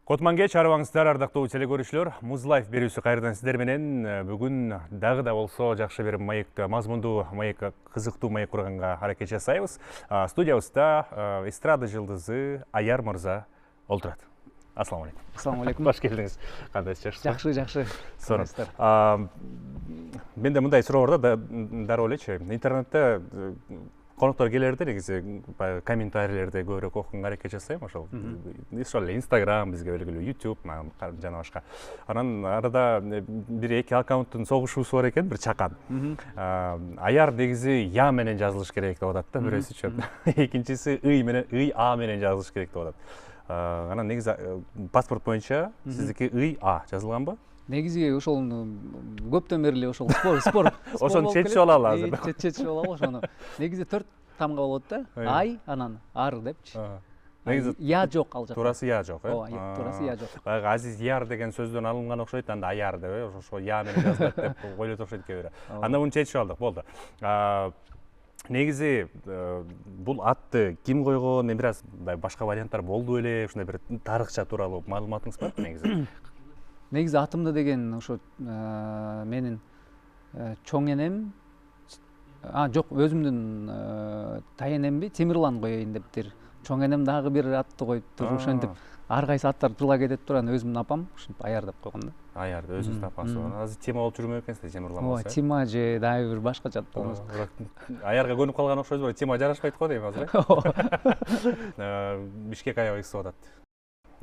Котманге чарабаңыздар, ардактуу телекөрүүчүлөр. Музлайф берүүсү кайрадан сиздер менен. Бүгүн дагы да болсо жакшы бир маек, мазмундуу маек, кызыктуу маек курганга аракет жасайбыз. Студиябызда эстрада жылдызы Аяр мырза олтурат. Ассаламу алейкум. Ассаламу алейкум. Баш келдиңиз. Кандайсыз, жакшысызбы? Жакшы. Сонун. Менде мындай суроо бар да, дароо элечи. Интернетте коноктор келерде негизи комментарийлерде көбүрөөк окуганга аракет жасайм, ошол Инстаграм бизге белгилүү, YouTube жана башка. Анан арада бир эки аккаунттун согушуусу бар экен, бир чакан. Аяр негизи Я менен жазылыш керек деп атат да, бирөөсүчү. Экинчиси ый менен, А менен жазылыш керек деп атат. Анан негизи паспорт боюнча сиздики ый А жазылганбы? Негизи ошол көптөн бери эле ошол спор. Ошону чечип алалы азыр. Чечип алалы ошону. Негизи 4 тамга болот да. Ай, анан ар депчи. Негизи Я жок ал жакта. Туурасы Я жок, Ооба, туурасы Я жок. Баягы Азиз Яр деген сөздөн алынган окшойт, анда Аяр деп, ошо Я менен жазылат деп ойлойт окшойт кээ бирөө. Анда муну чечип алдык, болду. Негизи бул атты ким койгон, бир аз башка варианттар болду беле, ушундай бир тарыхча тууралуу маалыматыңыз барбы негизи? Негизи атымда деген ошо менин чоң энем, жок, өзүмдүн тайенемби Темирлан коеюн дептир. Чоң энем дагы бир атты коюптур. Ошентип ар кайсы аттар жыла кетет тур, анан өзүмдүн апам ушинтип Аяр деп койгон да. Аяр өзүңүздүн апаңыз. Азыр Тима болуп жүрмөк экенсиз, Темирлан болсо. Ооба, Тима же дагы бир башкача ат болмос. Аярга көнүп калган окшойсуз, Тима жарашпайт го дейм азыр. Бишкек аябай ысып атат.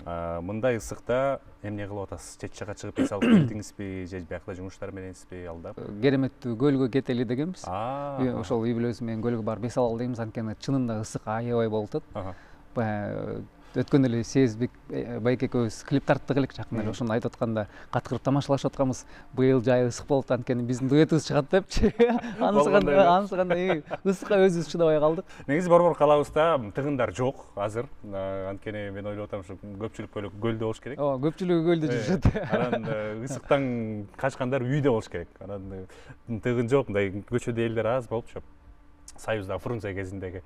Мындай ысыкта эмне кылып атасыз? Чет жака чыгып эс алып келдиңизби, же биякта жумуштар мененсизби, алда? Кереметтүү көлгө кетели дегенбиз. Ошол үй бүлөсү менен көлгө барып эс алалы дейбиз, анткени чынында ысык аябай болуп атат. Өткөн эле Сезбек байке экөөбүз клип тарттык элек жакында эле, ошону айтып атканда каткырып тамашалашып атканбыз. Быйыл жай ысык болуп, анткени биздин дуэтибиз чыгат депчи. Анысыганда ысыкка өзүбүз чыдабай калдык. Негизи борбор калабызда тыгындар жок азыр. Анткени мен ойлоп атам, ушу көпчүлүк көлдө болуш керек. Ооба, көпчүлүгү көлдө жүрүшөт. Анан ысыктан качкандар үйдө болуш керек. Анан тыгын жок, мындай көчөдө элдер аз болупчу. Союзда Фрунзе кезиндеги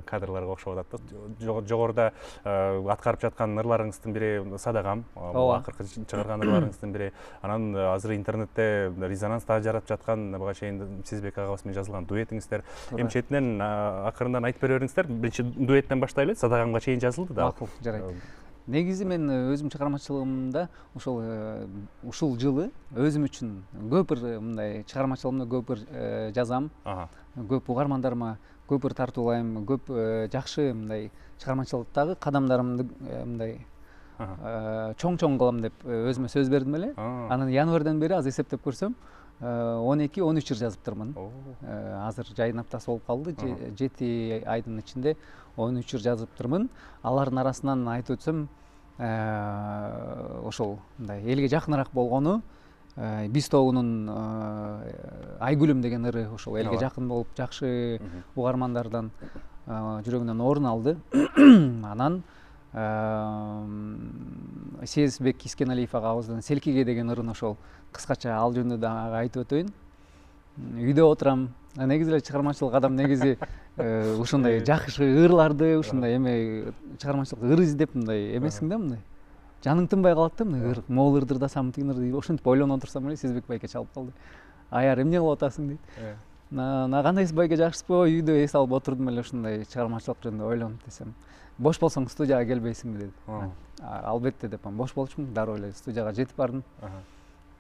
кадрларга окшоп атат да. Жогоруда аткарып жаткан ырларыңыздын бири Садагам, акыркы чыгарган ырларыңыздын бири. Анан азыр интернетте резонанста жаратып жаткан буга чейин Сезбек агабыз менен жазылган дуэтиңиздер. Эми четинен акырындан айтып бере бериңиздер. Биринчи дуэттен баштайлы, Садагамга чейин жазылды да. Макул, жарайт. Негизи мен өзүм чыгармачылыгымда ушул жылы өзүм үчүн көп бир мындай чыгармачылыгымда көп бир жазам. Көп угармандарыма көп бир тартуулайм, көп жакшы мындай чыгармачылыктагы кадамдарымды мындай чоң кылам деп өзүмө сөз бердим эле. Анан январдан бери азыр эсептеп көрсөм 12-13 жыр жазыптырмын. Азыр жайдын аптасы болуп калды, 7 айдын ичинде 13 жыр жазыптырмын. Алардын арасынан айтып өтсөм, ошол мындай элге жакыныраак болгону Биз тобунун Айгүлүм деген ыры ошол элге жакын болуп, жакшы угармандардан жүрөгүнөн орун алды. Анан Сезбек Искеналиев агабыздын Селкиге деген ырын ошол кыскача ал жөнүндө дагы айтып өтөйүн. Үйдө отурам. Негизи эле чыгармачылык адам негизи ушундай жакшы ырларды, ушундай эме чыгармачылык ыр издеп мындай эмесиң да, мындай жаның тынбай калат да, мындай могул ырдырдасам, тигин ырды ошентип ойлонуп отурсам эле Сезбек байке чалып калды. Аяр, эмне кылып атасың дейт. Кандайсыз байке, жакшысызбы? Үйдө эс алып отурдум эле, ушундай чыгармачылык жөнүндө ойлонуп десем. Бош болсоң студияга келбейсиңби деди. Албетте депмин, бош болчумун, дароо эле студияга жетип бардым.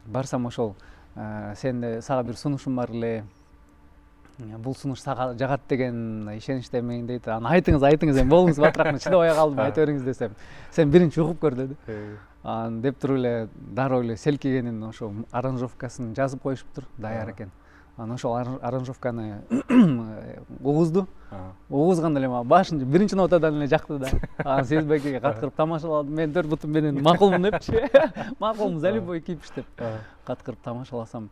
Барсам ошол сага бир сунушум бар эле. Бул сунуш сага жагат деген ишеничтемин дейт. Аны айтыңыз, эми болуңуз батырак, чыдабай калдым, айта бериңиз десем. Сен биринчи угуп көр деди. Анан деп туруп эле дароо эле Селкигенин ошо аранжировкасын жазып коюшуптур, даяр экен. Анан ошол аранжировканы угузду. Угузганда эле мага башын биринчи нотадан эле жакты да. Анан Сезбекке каткырып тамашаладым. Мен 4 бутум менен макулмун депчи. Макулмун, за любой кипиш деп каткырып тамашаласам,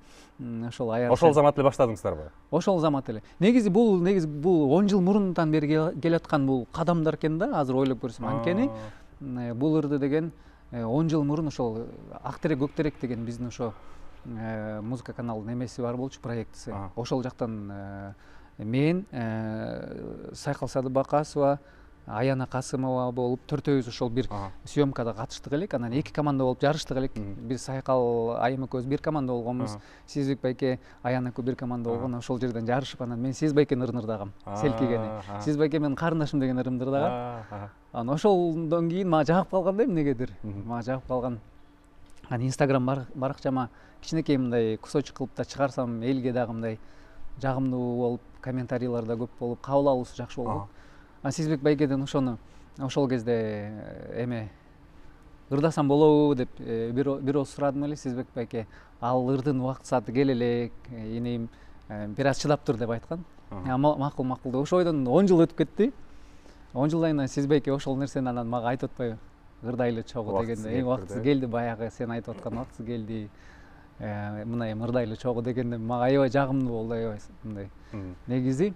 ошол Аяр. Ошол замат эле баштадыңыздарбы? Ошол замат эле. Негизи бул 10 жыл мурундан бери келаткан бул кадамдар экен да, азыр ойлоп көрсөм. Анткени бул ырды деген 10 жыл мурун ошол Актерек Көктерек деген биздин ошо музыка каналынын эмеси бар болчу, проектиси. Ошол жактан мен Сайкал Садыбакасова, Аяна Касымова болуп, төртөөбүз ошол бир съемкада катыштык элек. Анан 2 команда болуп жарыштык элек. Биз Сайкал Айым экөөбүз бир команда болгонбуз. Сезбек байке, Аяна экөө бир команда болгон. Ошол жерден жарышып, анан мен Сезбекени ырнырдагам. Селкигени. Сезбек менин карындашым деген ырымдырдагам. Анан ошолдон кийин мага жагып калган да эмнегедир. Мага жагып калган. Анан Инстаграм баракчама кичинекей мындай кусочек кылып да чыгарсам, элге дагы мындай жагымдуу болуп, комментарийлер да көп болуп, кабыл алуусу жакшы болду. Анан Сезбек байкеден ошол кезде эме ырдасам болобу деп бир ооз сурадым эле. Сезбек байке ал ырдын убакыт сааты келе элек, инейим бир аз чыдап тур деп айткан. Макул деп ошол ойдон 10 жыл өтүп кетти. 10 жылдан кийин Сезбекке ошол нерсени анан мага айтып атпайбы? Ырдайлы чогуу дегенде, убактысы келди, баягы сен айтып аткан убактысы келди. Мына эми ырдайлы чогуу дегенде мага аябай жагымдуу болду, аябай мындай. Негизи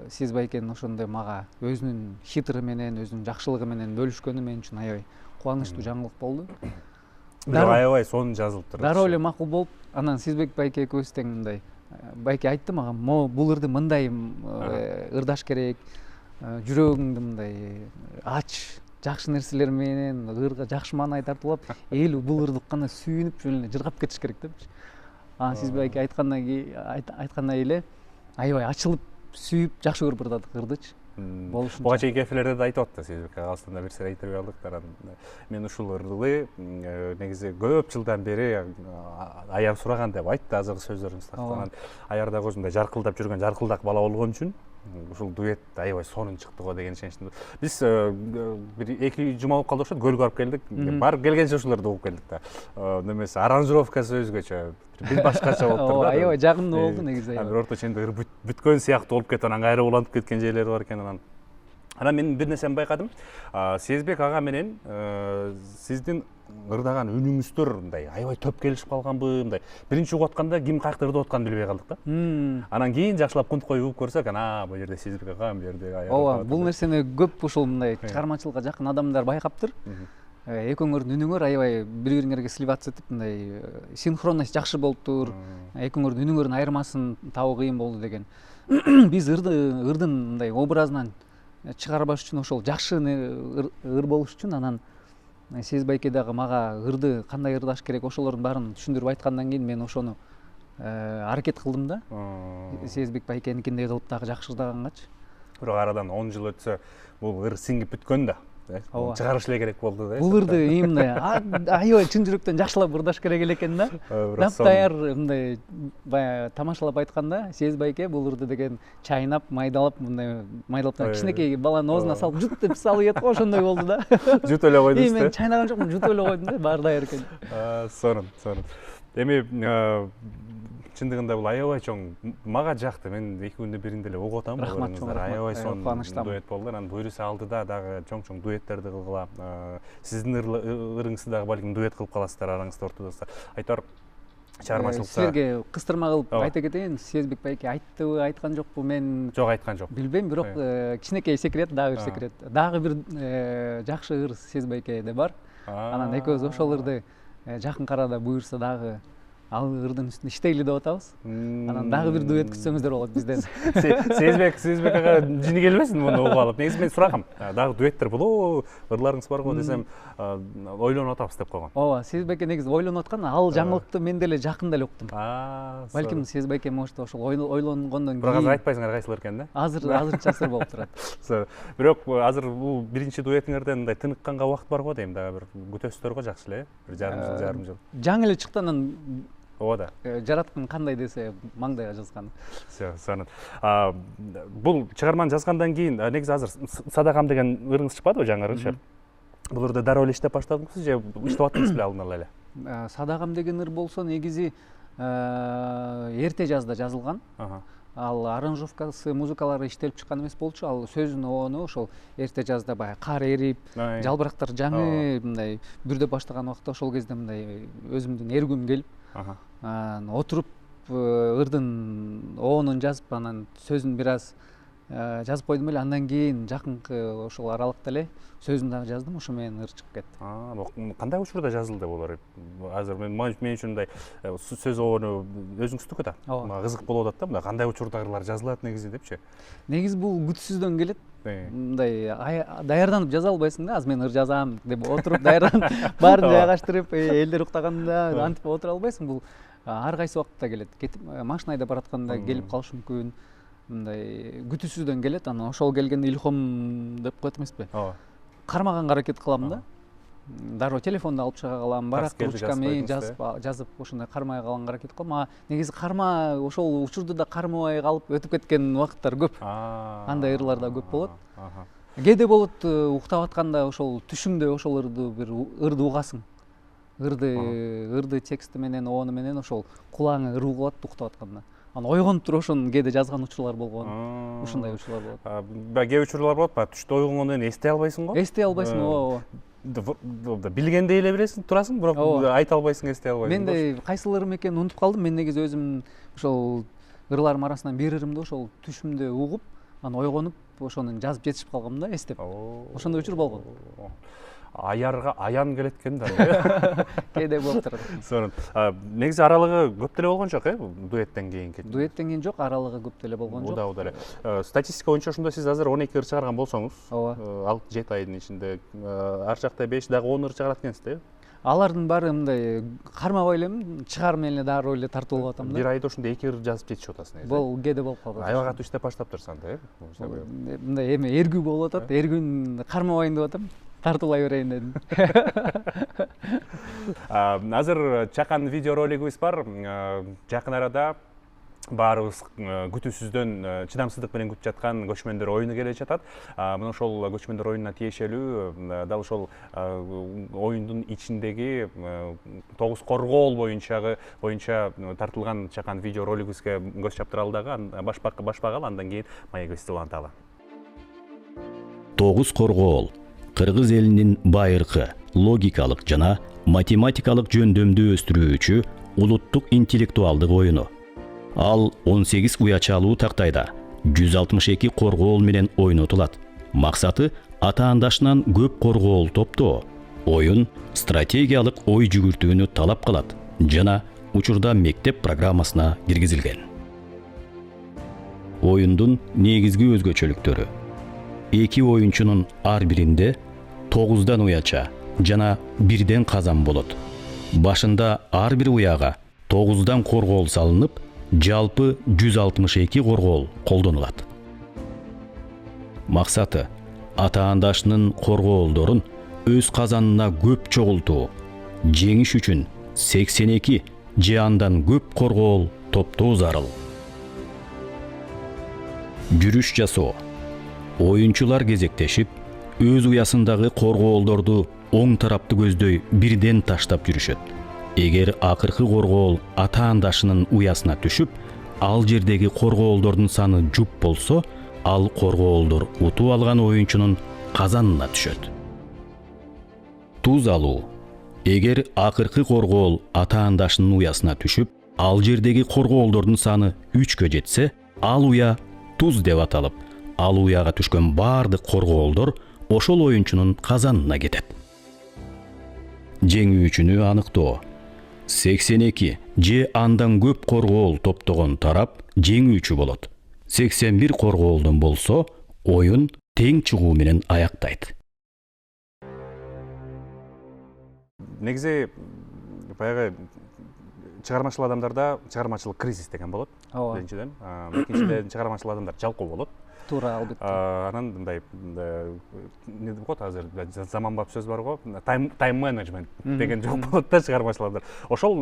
Сезбекенин ошондой мага өзүнүн хитры менен, өзүнүн жакшылыгы менен бөлүшкөнү мен үчүн аябай кубанычтуу жаңылык болду. Аябай сонун жазылып турат. Дароо эле макул болуп, анан Сезбек байке экөөбүз тең мындай. Байке айтты мага, бул ырды мындай ырдаш керек, жүрөгүңдү мындай ач, жакшы нерселер менен ырга жакшы маанай тартуулап, эл бул ырды укканда сүйүнүп жөн эле жыргап кетиш керек депчи. Анан Сезбек айткандай эле аябай ачылып, сүйүп, жакшы көрүп ырдадык ырдычы. Буга чейинки эфирлерде да айтып атты Сезбек ага, астында бир сыйра интервью алдык. Мен ушул ырдылы негизи көп жылдан бери аян сураган деп айтты, азыркы сөздөрүн сактаган. Аярда көзүмдө жаркылдап жүргөн жаркылдак бала болгон үчүн ушул дуэт аябай сонун чыкты го деген ишеничтим. Биз бир 2 жума болуп калды окшойт, көлгө барып келдик. Барып келгенче ушуларды угуп келдик да. Немеси аранжировкасы өзгөчө, бир башкача болуп турду. Аябай жагымдуу болду негизи. Бир орто ченде бүткөн сыяктуу болуп кетип, анан кайра уланып кеткен жерлери бар экен. Анан мен бир нерсени байкадым. Сезбек ага менен сиздин ырдаган үнүңүздөр мындай аябай төп келишип калганбы, мындай биринчи угуп атканда ким каякта ырдап атканын билбей калдык да. Анан кийин жакшылап кунт коюп угуп көрсөк, бул жерде Сезбек ага, бул жерде Аян. Ооба, бул нерсени көп ушул мындай чыгармачылыкка жакын адамдар байкаптыр. Экөөңөрдүн үнүңөр аябай бири-бириңерге сливаться этип, мындай синхронность жакшы болуптур. Экөөңөрдүн үнүңөрдүн айырмасын табуу кыйын болду деген. Биз ырдын мындай образынан чыгарбаш үчүн, ошол жакшы ыр болуш үчүн анан Сезбек дагы мага ырды кандай ырдаш керек, ошолордун баарын түшүндүрүп айткандан кийин мен ошону аракет кылдым да. Сезбек байкеникиндей кылып дагы жакшы ырдагангачы. Бирок арадан 10 жыл өтсө, бул ыр сиңип бүткөн да. Чыгарыш эле керек болду да. Бул ырды мындай аябай чын жүрөктөн жакшылап ырдаш керек экен да. Таптаяр мындай баягы тамашалап айтканда, Сезбекке бул ырды деген чайнап, майдалап, мындай майдалап кичинекей баланын оозуна салып жут деп салып ийет го, ошондой болду да. Жут эле койдуңуз да. Мен чайнаган жокмун, жутуп эле койдум да, баары даяр экен. Сонун. Эми чындыгында бул аябай чоң мага жакты. Мен 2 күндө биринде эле угуп атам. Рахмат, аябай сонун дуэт болду. Анан буйруса алдыда дагы чоң дуэттерди кылгыла. Сиздин ырыңызды дагы балким дуэт кылып каласыздар араңызда ортодо. Айтор чыгармачылыкта силерге кыстырма кылып айта кетейин, Сезбек байке айттыбы, айткан жокпу, мен жок, айткан жок. Билбейм, бирок кичинекей секрет, дагы бир секрет. Дагы бир жакшы ыр Сезбекеде бар. Анан экөөбүз ошол ырды жакын арада буюрса дагы ал ырдын үстүндө иштейли деп атабыз. Анан дагы бир дуэт күтсөңүздөр болот бизден. Сезбек ага жини келбесин муну угуп алып. Негизи мен сурагам, дагы дуэттер болобу, ырларыңыз барбы десем, ойлонуп атабыз деп койгон. Ооба, Сезбекке негизи ойлонуп аткан, ал жаңылыкты мен деле жакында эле уктум. Балким Сезбекке может ошол ойлонгондон кийин. Бирок азыр айтпайсыңар кайсылар экен да? Азырча сыр болуп турат. Бирок азыр бул биринчи дуэтиңерден мындай тыныкканга убакыт барбы дейм, дагы бир күтөсүздөр го жакшы эле, бир жарым жыл. Жаңы эле чыктан Ооба да. Жараткан кандай десе маңдайга жазган. Сонун. Бул чыгарманы жазгандан кийин негизи азыр Садагам деген ырыңыз чыкпадыбы, жаңы ырыңчы? Бул ырды дароо эле иштеп баштадыңызбы же иштеп аттыңыз беле алдын ала эле? Садагам деген ыр болсо негизи эрте жазда жазылган. Ал аранжировкасы, музыкалары иштелип чыккан эмес болчу. Ал сөзүн оonu ошол эрте жазда баягы кар эрип, жалбырактар жаңы мындай бүрдөп баштаган убакта ошол кезде мындай өзүмдүн эргүм келип, отуруп ырдын оонун жазып, анан сөзүн бир аз жазып койдум эле, андан кийин жакынкы ошол аралыкта эле сөзүн дагы жаздым, ошо менен ыр чыгып кетти. Кандай учурда жазылды булар? Азыр мен үчүн мындай сөз обону өзүңүздүкү да. Мага кызык болуп атат да, мындай кандай учурда ырлар жазылат негизи депчи. Негизи бул күтүүсүздөн келет. Мындай даярданып жаза албайсың да, азыр мен ыр жазам деп отуруп даярданып баарын жайгаштырып элдер уктаганда антип отура албайсың. Бул ар кайсы убакытта келет. Кетип машина айдап баратканда келип калышы мүмкүн. Мындай күтүүсүздөн келет, анан ошол келгенде илхом деп коет эмеспи? Ооба. Кармаганга аракет кылам да. Дароо телефонду алып чыга калам, барак ручками жазып ошондой кармай калганга аракет кылам. Негизи карма ошол учурду да кармабай калып өтүп кеткен убакыттар көп. Андай ырлар да көп болот. Кээде болот уктап атканда ошол түшүңдө ошол ырды угасың. Ырды тексти менен, ону менен ошол кулаңа ыр угулат уктап атканда. Анан ойгонуп туруп ошону кээде жазган учурлар болгон. Ушундай учурлар болот. Кээ учурлар болот, түштө ойгонгондон кийин эстей албайсың го? Эстей албайсың, ооба. Билгендей эле билесиң, турасың, бирок айта албайсың, эстей албайсың. Мен да кайсыл ырым экенин унутуп калдым. Мен негизи өзүм ошол ырларым арасынан бир ырымды ошол түшүмдө угуп, анан ойгонуп, ошону жазып жетишип калгам да, эстеп. Ошондой учур болгон. Аярга аян келет экен да. Кээде болуп турат. Сонун. Негизи аралыгы көп деле болгон жок, дуэттен кийинки. Дуэттен кийин жок, аралыгы көп деле болгон жок. Уда эле. Статистика боюнча ошондо сиз азыр 12 ыр чыгарган болсоңуз, 6-7 айдын ичинде ар жакта 5 дагы 10 ыр чыгарат экенсиз да? Алардын баары мындай кармабай эле, чыгарым эле дароо эле тартып алып атам да. Бир айда ошондой 2 ыр жазып жетишип атасың негизи. Бул кээде болуп калат. Аябай катуу иштеп баштап турсаң да, мындай эме эргүү болуп атат, эргүүнү кармабайын деп атам. Тартуулай берейин дедим. Азыр чакан видеоролигибиз бар. Жакын арада баарыбыз күтүүсүздөн чыдамсыздык менен күтүп жаткан көчмөндөр оюну келе жатат. Мына ошол көчмөндөр оюнуна тиешелүү дал ошол оюндун ичиндеги 9 коргоол боюнча тартылган чакан видеоролигибизге көз чаптыралы дагы, башпагалы, андан кийин маегибизди уланталы. 9 коргоол Кыргыз элинин байыркы, логикалык жана математикалык жөндөмдү өстүрүүчү улуттук интеллектуалдык оюну. Ал 18 уячалуу тактайда 162 коргоол менен ойнотулат. Максаты ата-андашынан көп коргоол топтоо. Оюн стратегиялык ой жүгүртүүнү талап кылат жана учурда мектеп программасына киргизилген. Оюндун негизги өзгөчөлүктөрү: 2 оюнчунун ар биринде 9дан уяча жана 1ден казан болот. Башында ар бир уяга 9дан коргоол салынып, жалпы 162 коргоол колдонулат. Максаты ата-андашынын коргоолдорун өз казанына көп чогултуу. Жеңиш үчүн 82 же андан көп коргоол топтоо зарыл. Жүрүш жасоо: оюнчулар кезектешип, өз уясындагы коргоолдорду оң тарапты көздөй бирден таштап жүрүшөт. Эгер акыркы коргоол ата-андашынын уясына түшүп, ал жердеги коргоолдордун саны жуп болсо, ал коргоолдор утуп алган оюнчунун казанына түшөт. Туз алуу: эгер акыркы коргоол ата-андашынын уясына түшүп, ал жердеги коргоолдордун саны 3кө жетсе, ал уя туз деп аталып, ал уяга түшкөн баардык коргоолдор ошол оюнчунун казанына кетет. Жеңүүчүнү аныктоо: 82 же андан көп коргоол топтогон тарап жеңүүчү болот. 81 коргоолдон болсо, оюн тең чыгуу менен аяктайт. Негизи баягы чыгармачыл адамдарда чыгармачылык кризис деген болот. Биринчиден, экинчиден чыгармачыл адамдар жалкоо болот. Туура, албетте. Анан мындай эмне деп коет азыр заманбап сөз бар го, тайм менеджмент деген жок болот да чыгармачыларда. Ошол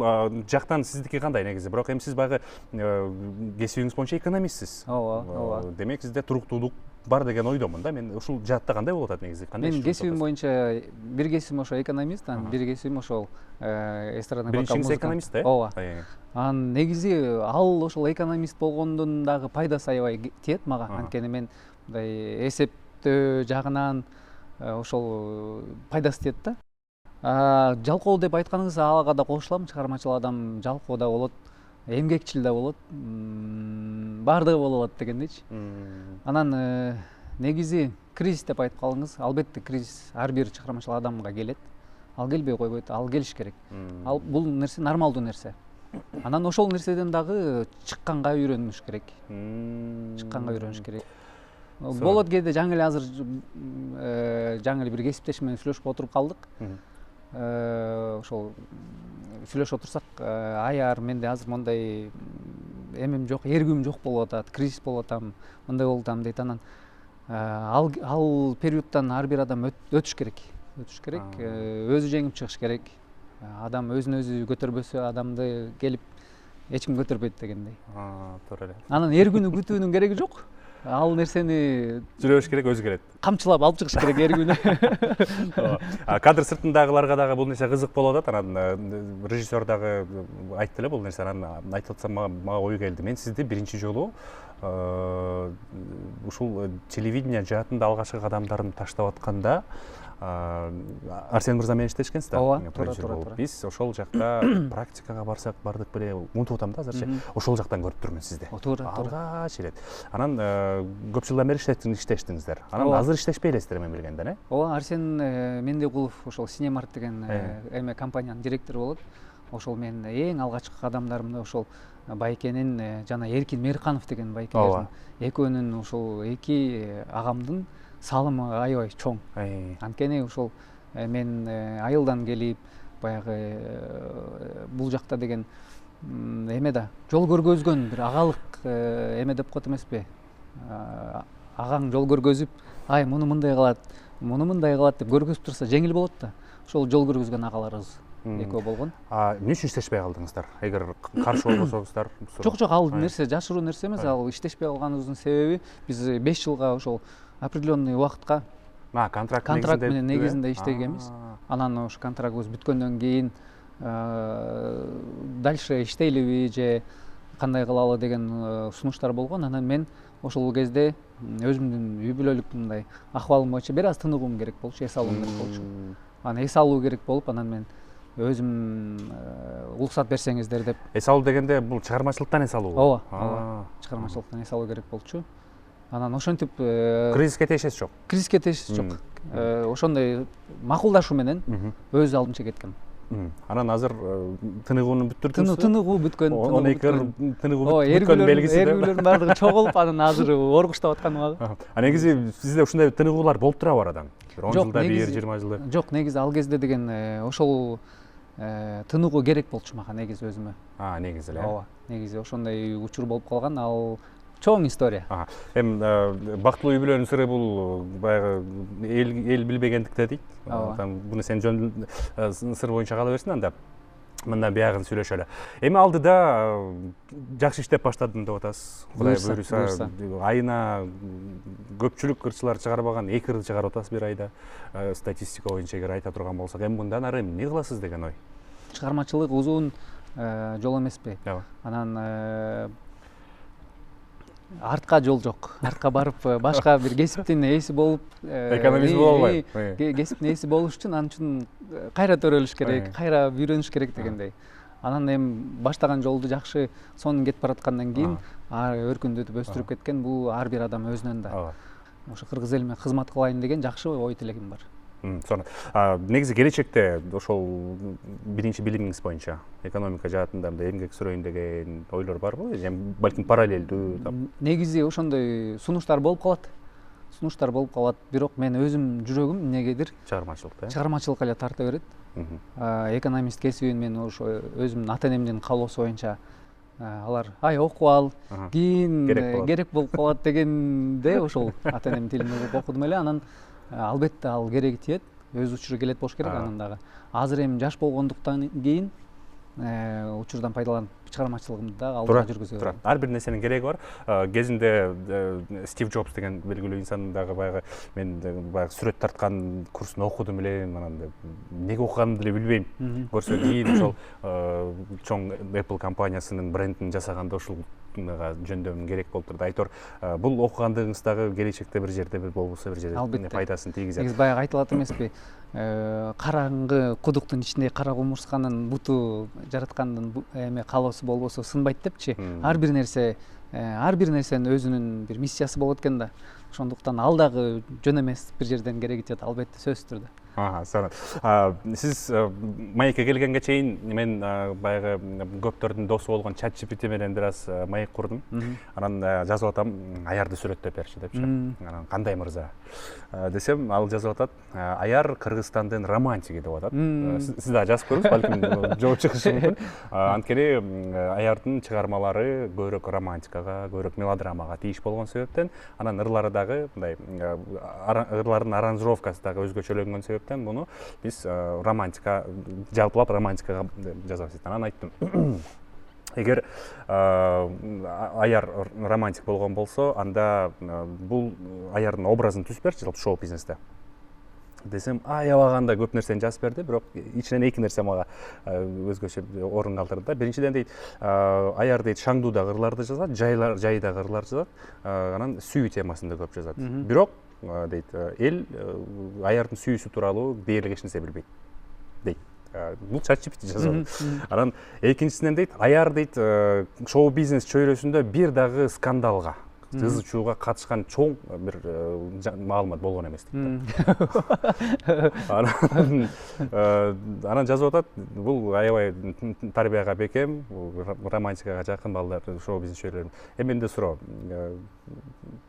жактан сиздики кандай негизи? Бирок эми сиз баягы кесибиңиз боюнча экономистсиз. Ооба. Демек сизде туруктуулук бар деген ойдомун да. Мен ушул жаатта кандай болуп атат негизи? Мен кесибим боюнча бир кесибим ошо экономист, анан бир кесибим ошол эстрадный вокал музыкант. Биринчиңиз экономист, Ооба. Анан негизи ал ошол экономист болгондун дагы пайдасы аябай тиет мага. Анткени мен мындай эсептөө жагынан ошол пайдасы тиет да. Жалкоо деп айтканыңыз ага да кошулам. Чыгармачыл адам жалкоо да болот. эмгекчил да болот, баардыгы боло алат дегендейчи. Анан негизи кризис деп айтып калдыңыз. Албетте кризис ар бир чыгармачыл адамга келет. Ал келбей койбойт, ал келиш керек. Ал бул нерсе нормалдуу нерсе. Анан ошол нерседен дагы чыкканга үйрөнүш керек. Чыкканга үйрөнүш керек. Болот кээде жаңы эле азыр жаңы эле бир кесиптешим менен сүйлөшүп отуруп калдык. Ошол сүйлөшүп отурсак, аяр менде азыр мондай эмем жок, эргүүм жок болуп атат, кризис болуп атам, мындай болуп атам дейт. Анан ал периодтан ар бир адам өтүш керек. Өзү жеңип чыгыш керек. Адам өзүн өзү көтөрбөсө адамды келип эч ким көтөрбөйт дегендей. Туура эле. Анан эргүүнү күтүүнүн кереги жок. Ал нерсени жүрөбүш керек, өзү келет. Камчылап алып чыгыш керек эргүүнү. Кадр сыртындагыларга дагы бул нерсе кызык болуп атат. Анан режиссер дагы айтты эле бул нерсени. Анан айтып атсам мага ой келди. Мен сизди биринчи жолу ушул телевидение жаатында алгачкы кадамдарын таштап атканда Арсен мырза менен иштешкенсиз да? Ооба, туура. Биз ошол жакта практикага барсак бардык беле, унутуп атам да азырчы. Ошол жактан көрүп турмун сизди. Туура. Алгач эле. Анан көп жылдан бери иштештиңиздер. Анан азыр иштешпей элесиздер мен билгенден, э? Ооба, Арсен Мендекулов ошол Синемарт деген эме компаниянын директору болот. Ошол менин эң алгачкы кадамдарымда ошол Байкенин жана Эркин Мерканов деген байкелердин экөөнүн ошол эки агамдын салымы аябай чоң. Анткени ошол мен айылдан келип баягы бул жакта деген эме да жол көргөзгөн бир агалык эме деп коет эмеспи? Агаң жол көргөзүп, ай муну мындай кылат, муну мындай кылат деп көргөзүп турса жеңил болот да. Ошол жол көргөзгөн агаларыбыз экөө болгон. Эмне үчүн иштешпей калдыңыздар? Эгер каршы болбосоңуздар? Жок, ал нерсе жашыруу нерсе эмес. Ал иштешпей калганыбыздын себеби биз 5 жылга ошол определенный убакытка контракт менен негизинде иштегенбиз. Анан ошо контрактыбыз бүткөндөн кийин дальше иштейлиби же кандай кылалы деген сунуштар болгон. Анан мен ошол кезде өзүмдүн үй бүлөлүк мындай акыбалым боюнча бир аз тыныгуум керек болчу, эс алуум керек болчу. Анан эс алуу керек болуп, анан мен өзүм уруксат берсеңиздер деп. Эс алуу дегенде бул чыгармачылыктан эс алуу? Ооба. Чыгармачылыктан эс алуу керек болчу. Анан ошентип кризиске тиешеси жок. Кризиске тиешеси жок. Ошондой макулдашуу менен өз алдынча кеткем. Анан азыр тыныгууну бүттүрдүңүз? Тыныгуу бүткөн. 12 тыныгуу бүткөн белгиси да. Эргүүлөрдүн баардыгы чогулуп, анан азыр оргуштап аткан убагы. Негизи сизде ушундай тыныгуулар болуп турабы арадан? 10 жылда бир, 20 жылда? Жок, негизи ал кезде деген ошол тыныгуу керек болчу мага негизи өзүмө. Негизи эле. Ооба, негизи ошондой учур болуп калган. Ал чоң история. Эми бактылуу үй бүлөнүн сыры бул баягы эл билбегендикте дейт. Буну сен жөн сыр боюнча кала берсин, анда мындан биягын сүйлөшөлү. Эми алдыда жакшы иштеп баштадым деп атасыз. Кудай буйруса, айына көпчүлүк ырчылар чыгарбаган 2 ыр чыгарып атасыз бир айда. Статистика боюнча эгер айта турган болсок, эми мындан ары эмне кыласыз деген ой? Чыгармачылык узун жол эмеспи? Анан артка жол жок. Артка барып башка бир кесиптин ээси болуп, экономист боло албайм. Кесиптин ээси болуш үчүн ан үчүн кайра төрөлүш керек, кайра үйрөнүш керек дегендей. Анан эми баштаган жолду жакшы сонун кетип бараткандан кийин өркүндөтүп өстүрүп кеткен бул ар бир адам өзүнөн да. Ошо кыргыз элиме кызмат кылайын деген жакшы ой тилегим бар. Сонун. Негизи келечекте ошол биринчи билимиңиз боюнча экономика жаатында мындай эмгек сүрөйүн деген ойлор барбы? Балким параллелдүү? Негизи ошондой сунуштар болуп калат. Бирок мен өзүм жүрөгүм эмнегедир чыгармачылыкка эле тарта берет. Экономист кесибин мен ошо өзүмдүн ата энемдин каалоосу боюнча алар окуп ал, кийин керек болуп калат дегенде ошол ата энемдин тилин угуп окудум эле. Анан албетте ал кереги тиет, өз учуру келет болуш керек анан дагы. Азыр эми жаш болгондуктан кийин учурдан пайдаланып чыгармачылыгымды дагы алдыга жүргүзө берем. Ар бир нерсенин кереги бар. Кезинде Стив Джобс деген белгилүү инсан дагы баягы мен баягы сүрөт тарткан курсун окудум эле, анан эмнеге окуганымды деле билбейм. Көрсө кийин ошол чоң Apple компаниясынын брендин жасаганда ушул жөндөмүн керек болуп турду. Айтор бул окугандыгыңыз дагы келечекте бир жерде бир болбосо бир жерде Албетте. пайдасын тийгизет. Негизи баягы айтылат эмеспи, караңгы кудуктун ичинде кара кумурсканын буту жараткандын эме каалоосу болбосо сынбайт депчи. Ар бир нерсенин өзүнүн бир миссиясы болот экен да. Ошондуктан ал дагы жөн эмес бир жерден керек этет, албетте, сөзсүз түрдө. Сонун. Сиз маекке келгенге чейин мен баягы көптөрдүн досу болгон ChatGPT менен бир аз маек курдум. Анан жазып атам, аярды сүрөттөп берчи депчи. Анан кандай мырза десем, ал жазып атат, аяр Кыргызстандын романтиги деп атат. Сиз да жазып көрүңүз, балким жооп чыгышы мүмкүн. Анткени аярдын чыгармалары көбүрөөк романтикага, көбүрөөк мелодрамага тийиш болгон себептен, анан ырлары дагы мындай ырлардын аранжировкасы дагы өзгөчөлөнгөн себептен буну биз романтика, жалпылап романтикага жазабыз. Анан айттым, эгер аяр романтик болгон болсо, анда бул аярдын образын түзүп берчи шоу бизнесте. Десем, аябаганда көп нерсени жазып берди, бирок ичинен эки нерсе мага өзгөчө орун калтырды да. Биринчиден дейт, аяр дейт Шаңдуудагы ырларды жазат, жайдагы ырларды жазат, анан сүйүү темасында көп жазат. Бирок дейт, эл аярдын сүйүүсү тууралуу дээрлик эч нерсе билбейт дейт. Бул ChatGPT жазат. Анан экинчисинен дейт, аяр дейт шоу бизнес чөйрөсүндө бир дагы скандалга, ызы чууга катышкан чоң бир маалымат болгон эмес дейт. Анан жазып атат, бул аябай тарбияга бекем, романтикага жакын балдар шоу бизнес чөйрөлөрү. Менде суроо,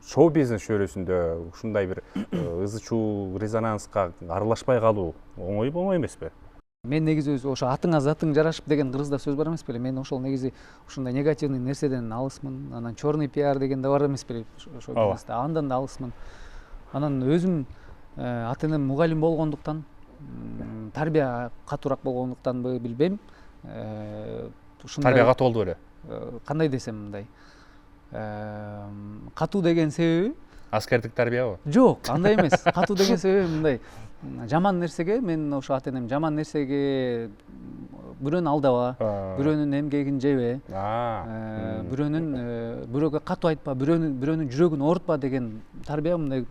шоу бизнес чөйрөсүндө ушундай бир ызы чуу, резонанска аралашпай калуу оңой эмеспи? Мен негизи өзү ошо атыңа затың жарашып деген кыргызда сөз бар эмес беле? Мен ошол негизи ушундай негативный нерседен алысмын. Анан черный пиар деген да бар эмес беле? Ошол бизнесте андан да алысмын. Анан өзүм ата энем мугалим болгондуктан, тарбия катуураак болгондуктанбы билбейм. Тарбия катуу болду беле? Кандай десем мындай. Катуу деген себеби аскердик тарбиябы? Жок, андай эмес. Катуу деген себеби мындай. Жаман нерсеге, мен ошо ата энем жаман нерсеге бирөөнү алдаба, бирөөнүн эмгегин жебе, бирөөгө катуу айтпа, бирөөнүн жүрөгүн оорутпа деген тарбия мындай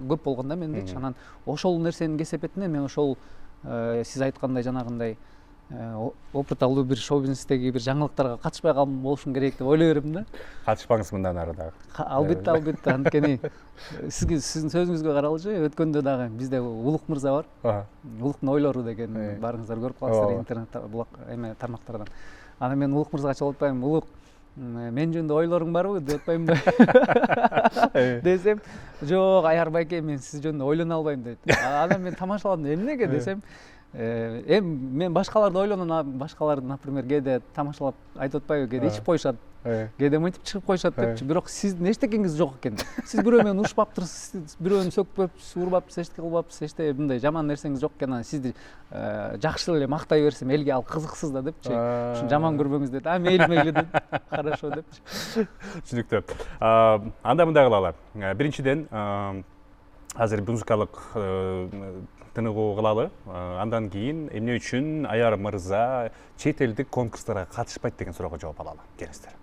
көп болгон да мендечи. Анан ошол нерсенин кесепетинен мен ошол сиз айткандай жанагындай опыт алуу бир шоу бизнестеги бир жаңылыктарга катышпай калган болушум керек деп ойлой берем да. Катышпаңыз мындан ары дагы. Албетте, анткени сиздин сөзүңүзгө каралчы, өткөндө дагы бизде Улук мырза бар. Улуктун ойлору деген баарыңыздар көрүп каласыздар интернет тармактардан. Анан мен Улук мырзага чалып атпайм, Улук, мен жөнүндө ойлоруң барбы деп атпайм да. Десем, жок, аяр байке, мен сиз жөнүндө ойлоно албайм дейт. Анан мен тамашаладым, эмнеге десем, мен башкаларды ойлоном, башкаларды, например, кээде тамашалап айтып атпайбы, кээде ичип коюшат, кээде мынтип чыгып коюшат депчи. Бирок сиздин эчтекеңиз жок экен. Сиз бирөө менен урушпаптырсыз, бирөөнү сөкпөпсүз, урбапсыз, эчтеке кылбапсыз, эчтеке мындай жаман нерсеңиз жок экен. Анан сизди жакшы эле мактай берсем, элге ал кызыксыз да депчи. Ушун жаман көрбөңүз дейт. Мейли деп. Хорошо депчи. Түшүнүктүү. Анда мындай кылалы. Биринчиден, азыр музыкалык тыныгуу кылалы. Андан кийин эмне үчүн аяр мырза чет элдик конкурстарга катышпайт деген суроого жооп алалы. Келиңиздер.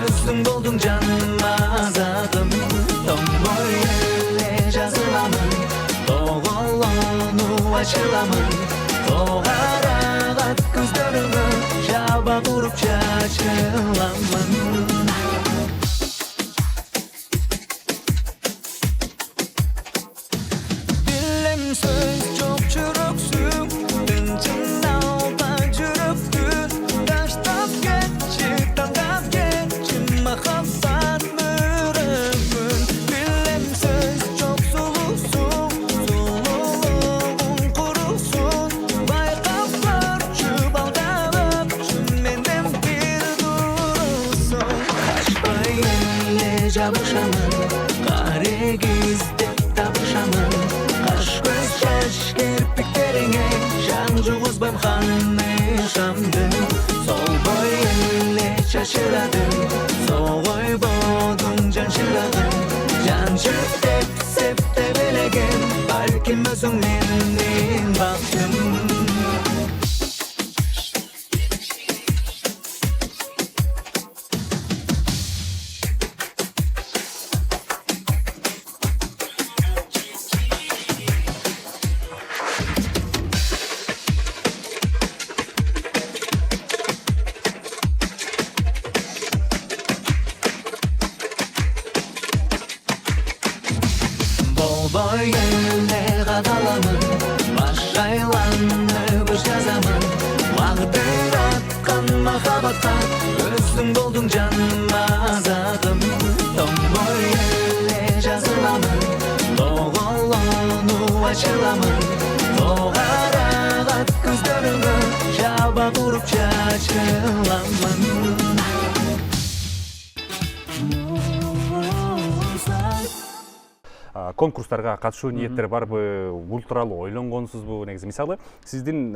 Özün buldun canıma zatım Tomboy elle жазыламын Тоголону ачыламын Тогарагат көздөрүңө Жаба куруп чачыламын Билем сөз жок жүрөксүң Тынчын алда жүрөктү жабышамын, карегиз деп табышамын. Каш көз шаш керпиктериңе жан жугузбайм ханышамды. Солбой эле чачырадым, согой бодум жан шырагым. Жан деп септе белеген, балким өзүң менин бактым. Болбой эле кадаламын, баш айланып ыш жазамын. Магдыр аткан махабатка, өзүң болдуң жаныма затым. Томбой эле жазыламын, тоголонуп ачыламын. Тогарагат көздөрүңө жаба туруп чачыламын. Конкурстарга катышуу ниеттер барбы, бул тууралуу ойлонгонсузбу? Негизи мисалы сиздин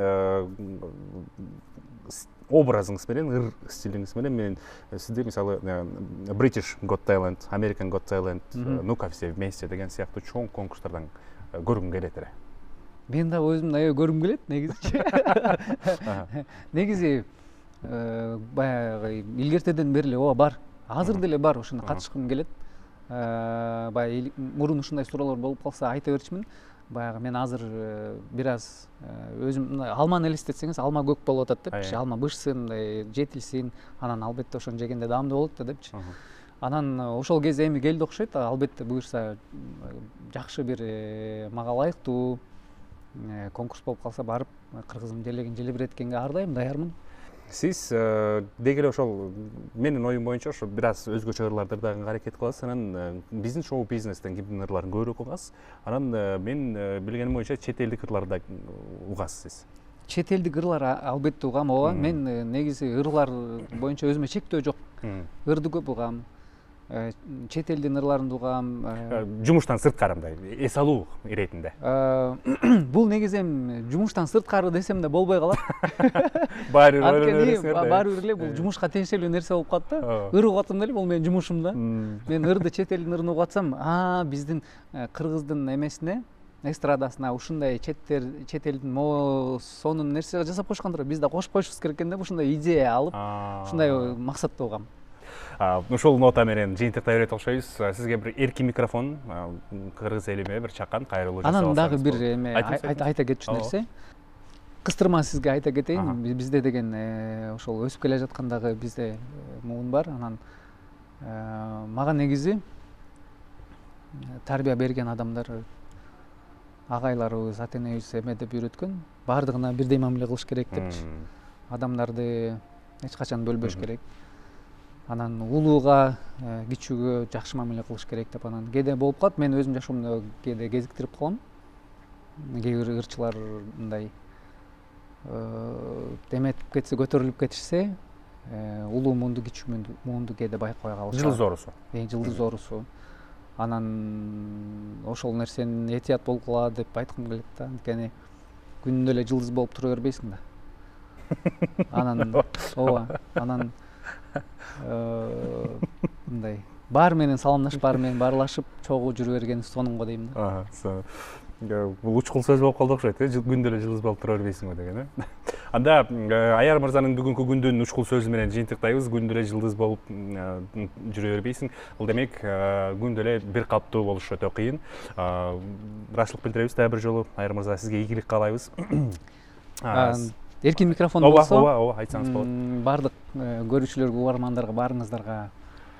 образыңыз менен, ыр стилиңиз менен сизди мисалы British Got Talent, American Got Talent, ну-ка все вместе деген сыяктуу чоң конкурстардан көргүм келет эле. Мен да өзүмдүн аябай көргүм келет негизичи. Негизи баягы илгертеден бери эле ооба бар. Азыр деле бар, ошондо катышкым келет. Баягы мурун ушундай суроолор болуп калса айта берчимин. Баягы мен азыр бир аз өзүм алманы элестетсеңиз, алма көк болуп атат депчи. Алма бышсын, жетилсин, анан албетте ошону жегенде даамдуу болот да депчи. Анан ошол кез эми келди окшойт. Албетте буюрса жакшы бир мага ылайыктуу конкурс болуп калса барып кыргызым желегин желебиреткенге ардайым, даярмын. Сиз деги эле ошол менин оюм боюнча ошо бир аз өзгөчө ырларды дагы аракет кыласыз. Анан биздин шоу бизнестен кимдин ырларын көбүрөөк угасыз. Анан мен билгеним боюнча чет элдик ырларды да угасыз сиз. Чет элдик ырлар албетте угам, ооба. Мен негизи ырлар боюнча өзүмө чектөө жок. Ырды көп угам. Чет элдин ырларын угам. Жумуштан сырткарымдай, эс алуу иретинде. Бул негизи эми жумуштан сырткары десем да болбой калат. Баары бир эле бул жумушка тиешелүү нерсе болуп калат да. Ыр угатам деле бул менин жумушум да. Мен ырды чет элдин ырын угатсам, биздин кыргыздын эмесине, эстрадасына ушундай чет элдин сонун нерсе жасап койшкандыр. Биз да кошуп коюшубуз керек экен деп ушундай идея алып, ушундай максатта угам. Ушул нота менен жыйынтыктай берет окшойбуз. Сизге бир эркин микрофон, кыргыз элиме бир чакан кайрылуу жасап анан дагы бир эме айта кетчү нерсе. Кыстырма сизге айта кетейин. Бизде деген ошол өсүп келе жаткандагы бизде муун бар. Анан мага негизи тарбия берген адамдар, агайларыбыз, ата энебиз эме деп үйрөткөн. Бардыгына бирдей мамиле кылыш керек депчи. Адамдарды эч качан бөлбөш керек. Анан улууга, кичүүгө жакшы мамиле кылыш керек деп анан кээде болуп калат. Мен өзүм жашоомдо кээде кезиктирип калам. Кээ бир ырчылар мындай эметип кетсе, көтөрүлүп кетишсе, улуу муунду, кичүү муунду кээде байкабай калышат. Жылдыз оорусу. Жылдыз оорусу. Анан ошол нерсени этият болгула деп айткым келет да. Анткени күнүндө эле жылдыз болуп тура бербейсиң да. Анан ооба, анан мындай баар менен саламдашып, баар менен баарлашып, чогуу жүрө берген сонун го дейм да. Бул учкул сөз болуп калды окшойт, күндө эле жылдыз болуп тура бербейсиңби деген, Анда Аяр мырзанын бүгүнкү күндүн учкул сөзү менен жыйынтыктайбыз. Күндө эле жылдыз болуп жүрө бербейсиң. Бул демек күндө эле бир калыптуу болуш өтө кыйын. Ырашылык билдиребиз дагы бир жолу. Аяр мырза, сизге ийгилик каалайбыз. Эркин микрофон болсо, ооба, айтсаңыз болот. Бардык көрүүчүлөргө, угармандарга баарыңыздарга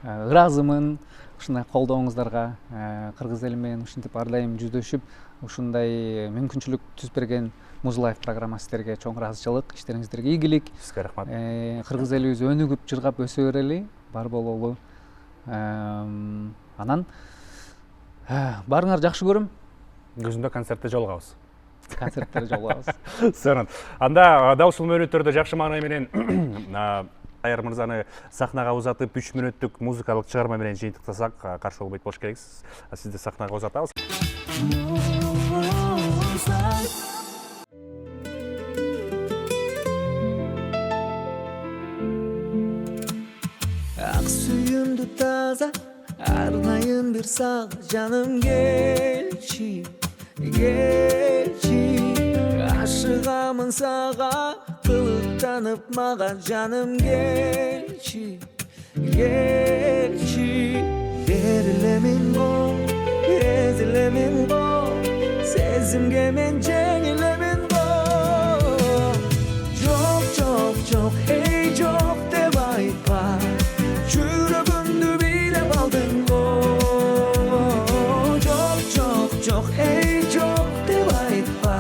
ыраазымын. Ушундай колдооңуздарга, кыргыз эли менен ушинтип ар дайым жүздөшүп, ушундай мүмкүнчүлүк түзүп берген Muz Life программасы сиздерге чоң ыраазычылык, иштериңиздерге ийгилик. Сизге рахмат. Кыргыз элибиз өнүгүп, жыргап өсө берели, бар бололу. Анан баарыңар жакшы көрөм. Көзүмдө концертте жолугабыз. Концерттерде жолугабыз. Сонун. Анда дал ушул мөөнөттөрдө жакшы маанай менен Айыр мырзаны сахнага узатып 3 мүнөттүк музыкалык чыгарма менен жыйынтыктасак каршы болбойт болуш керексиз. Сизди сахнага узатабыз. Ак сүйүмдү таза арнайын бир сага жаным келчи ашыгамын сага кылыктанып мага жаным келчи берилемин го эзилемин го сезимге мен жеңилемин го жок эй жок деп айтпа жүрөгүмдү бийлеп алдың го жок эй жок деп айтпа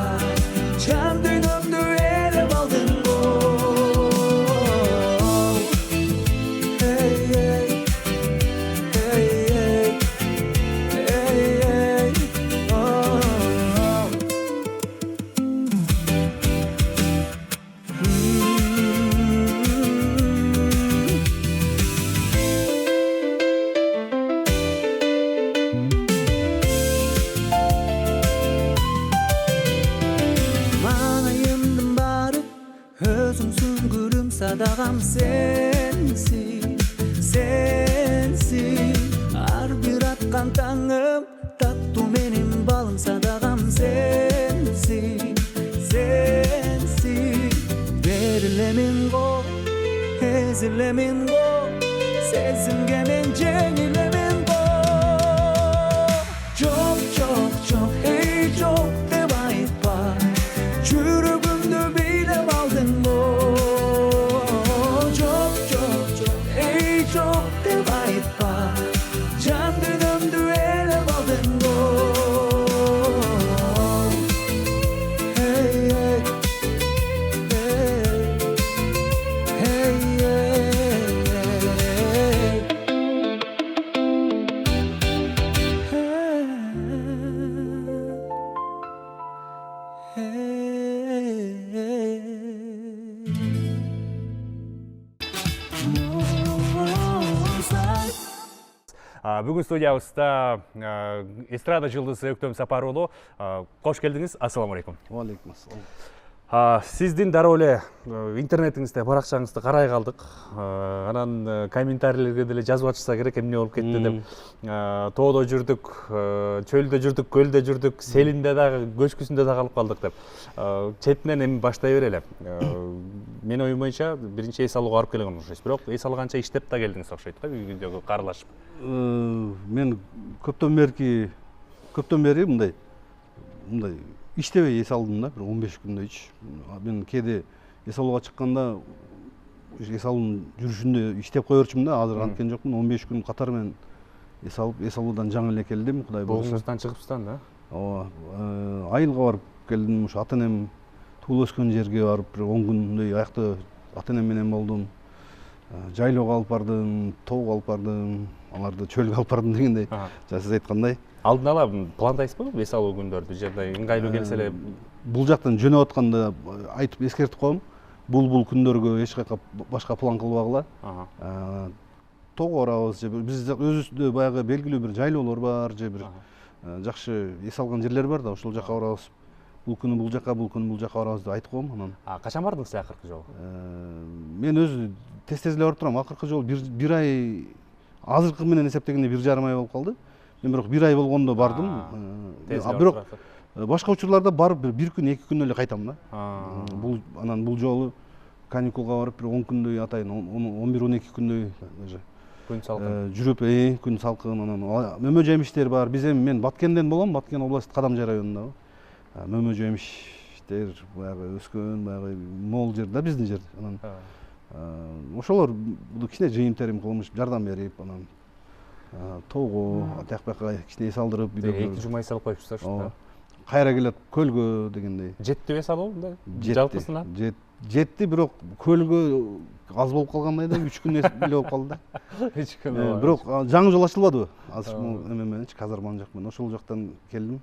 жан дүйнөмдү ээлеп алдың го Sadagam sensin Ar bir atkan tangım Tattu benim balım sadagam sensin Verilemin go Ezilemin go Sezimge men jеңилемин go Çok ey çok deb aytpa Жүрөгүмдү бийлеп алдың go çok deb aytpa Can dünümdü elep aldın go Бүгін студиябызда эстрада жылдызы Өктөм Сапарұлы. Қош келдіңіз. Ассаламу алейкум. Алейкум ассалам. Сиздин дароо эле интернетиңизде баракчаңызды карай калдык. Анан комментарийлерге деле жазып атышса керек, эмне болуп кетти деп. Тоодо жүрдүк, чөлдө жүрдүк, көлдө жүрдүк, селинде дагы, көчкүсүндө дагы калып калдык деп. Четинен эми баштай берели. Мен оюм боюнча биринчи эс алууга барып келген окшойсуз. Бирок эс алганча иштеп да келдиңиз окшойт да, үйдөгү карылашып. Мен көптөн бери мындай иштебей эс алдым да, бир 15 күндөй ич. Мен кээде эс алууга чыкканда эс алуунун жүрүшүндө иштеп коерчумун да, азыр анткен жокмун. 15 күн катары мен эс алып, эс алуудан жаңы эле келдим, Кудай буйруса. Болгуңуздан чыгыпсыздан да? Ооба, айылга барып келдим, ушу ата-энем туулуп өскөн жерге барып, бир 10 күндөй аякта ата-энем менен болдум. Жайлоого алып бардым, тоого алып бардым, аларды чөлгө алып бардым дегендей. Сиз айткандай. Алдын ала пландайсызбы эс алуу күндөрдү? Жерде ыңгайлуу келсе эле бул жактан жөнөп атканда айтып эскертип коем. Бул күндөргө эч кайка башка план кылбагыла. Тоого барабыз же биз өзүбүздө баягы белгилүү бир жайлоолор бар, же бир жакшы эс алган жерлер бар да, ошол жака барабыз. Бул күнү бул жака барабыз деп айтып коем анан. Качан бардыңыз акыркы жолу? Мен өзү тез эле барып турам. Акыркы жолу бир ай, азыркы менен эсептегенде 1,5 ай болуп калды. Мен бирок 1 ай болгондо бардым. Бирок башка учурларда барып бир күн, 2 күн эле кайтам да. Анан бул жолу каникулга барып бир 10 күндөй атайын, 11-12 күндөй күн салкын. Жүрүп, күн салкын, анан мөмө жемиштер бар. Биз эми мен Баткенден болом, Баткен областы Кадамжай районундабы. Мөмө жемиштер баягы өскөн, баягы мол жер да биздин жер. Анан ошолор кичине жыйын терим кылып жардам берип, анан тоого, тияк-бияка кичине эс алдырып, 2 жума эс алып коюпсуздар ушунда. Кайра келет көлгө дегендей. Жетти эс алуу мындай? Жалпысына? Жетти, бирок көлгө аз болуп калгандай да, 3 күн эле болуп калды да. 3 күн. Бирок жаңы жол ачылбадыбы? Азыр эме менен казарманын жак менен ошол жактан келдим.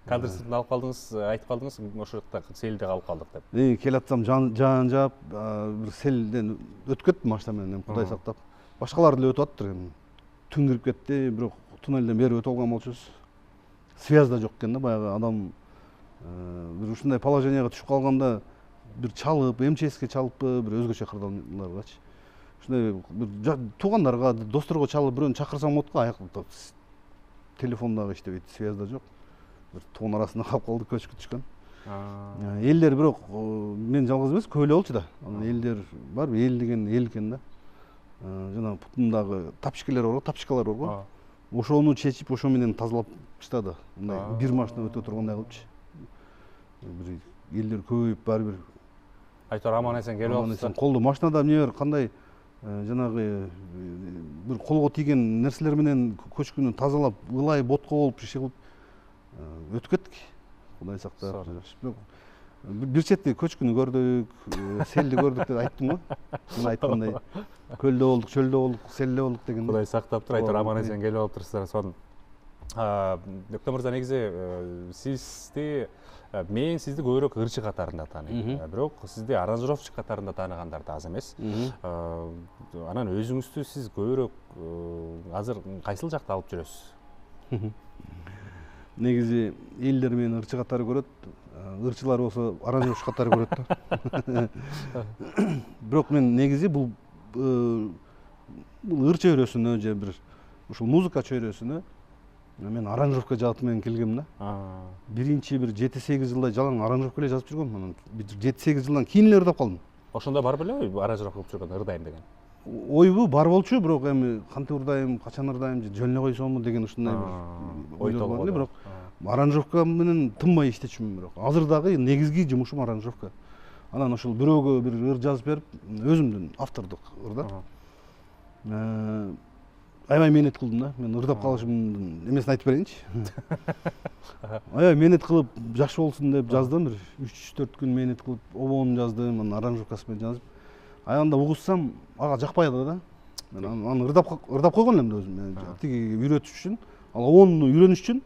кадрсын алып калдыңыз, айтып калдыңыз, ошол жакта селде калып калдык деп. Келатсам жаан жаап, бир селден өтүп кеттим машина менен, Кудай сактап. Башкалар деле өтүп аттыр эми. Түн кирип кетти, бирок туннелден бери өтүп алган болчубуз. Связь да жок экен да, баягы адам бир ушундай положенияга түшүп калганда бир чалып, МЧСке чалыппы, бир өзгөчө кырдааларгачы. Ушундай бир туугандарга, досторго чалып бирөөнү чакырсам болот го, аяк телефон дагы иштебейт, связь да жок. Бир тоон арасында калып калды, көчкү түшкөн. Элдер бирок мен жалгыз эмес, көп эле болчу да. Анан элдер бар, эл деген эл экен да. Жана бутундагы тапчкалар бар го, тапчкалар бар го. Ошону чечип, ошо менен тазалап таштады. Мындай бир машина өтө тургандай кылыпчы. Бир элдер көбөйүп баары бир Айтор аман эсен келип алыпсыздар. Колдо машинада эмне бар, кандай жанагы бир колго тийген нерселер менен көчкүнү тазалап, ылай ботко болуп иши кылып өтүп кеттик. Кудай сактап. Бир чети көчкүнү көрдүк, селди көрдүк деп айттым го. Мен айткандай көлдө болдук, чөлдө болдук, селде болдук деген. Кудай сактаптыр, айтор аман эсен келип алыптырсыздар. Сонун. Доктор мырза, негизи мен сизди көбүрөөк ырчы катарында тааныйм. Бирок сизди аранжировщик катарында тааныгандар да аз эмес. Анан өзүңүздү сиз көбүрөөк азыр кайсыл жакта алып жүрөсүз? Негизи элдер мени ырчы катары көрөт, ырчылар болсо аранжировщик катары көрөт да. Бирок мен негизи бул ыр чөйрөсүнө же бир ушул музыка чөйрөсүнө мен аранжировка жаап менен келгем да. Биринчи бир 7-8 жылдай жалаң аранжировка эле жазып жүргөм. Анан 7-8 жылдан кийин эле ырдап калдым. Ошондо бар беле аранжировка кылып жүргөн, ырдайм деген? Ойбу бар болчу, бирок эми кантип ырдайм, качан ырдайм, же жөн эле койсомбу деген ушундай бир ой болгон. Бирок аранжировка менен тынбай иштечүмүн. Бирок азыр дагы негизги жумушум аранжировка. Анан ошол бирөөгө бир ыр жазып берип, өзүмдүн автордук ырда. Аябай мээнет кылдым да. Мен ырдап калышымдын эмесин айтып берейинчи. Аябай мээнет кылып, жакшы болсун деп жаздым, бир 3-4 күн мээнет кылып, обоонун жаздым, анан аранжировкасы менен жазып. Аягында угушсам, ага жакпайды да. Мен аны ырдап койгон элем да өзүм. Тиги үйрөтүш үчүн, ал обоону үйрөнүш үчүн,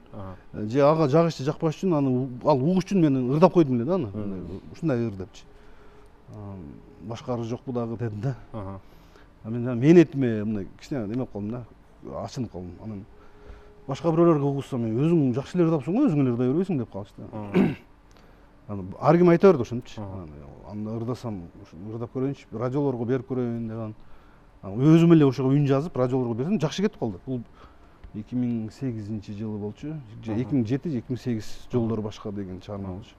же ага жагышты жакпаш үчүн, аны ал угуш үчүн мен ырдап койдум эле да аны. Ушундай ыр депчи. Башка ыр жокпу дагы дедим да. Мен мээнетиме мындай кичине неме кылдым да, ачынып калдым. Анан башка бирөөлөргө угушсам, мен өзүң жакшы эле ырдапсың го, өзүң эле ырдай бербейсиң деп калышты. Анан ар ким айта берди ошентчи. Анда ырдасам, ырдап көрөйүнчү, радиолорго берип көрөйүн деп анан өзүм эле ошого үн жазып, радиолорго берсем, жакшы кетип калды. Бул 2008-жылы болчу, же 2007-2008 жолдор башка деген чыгарма болчу.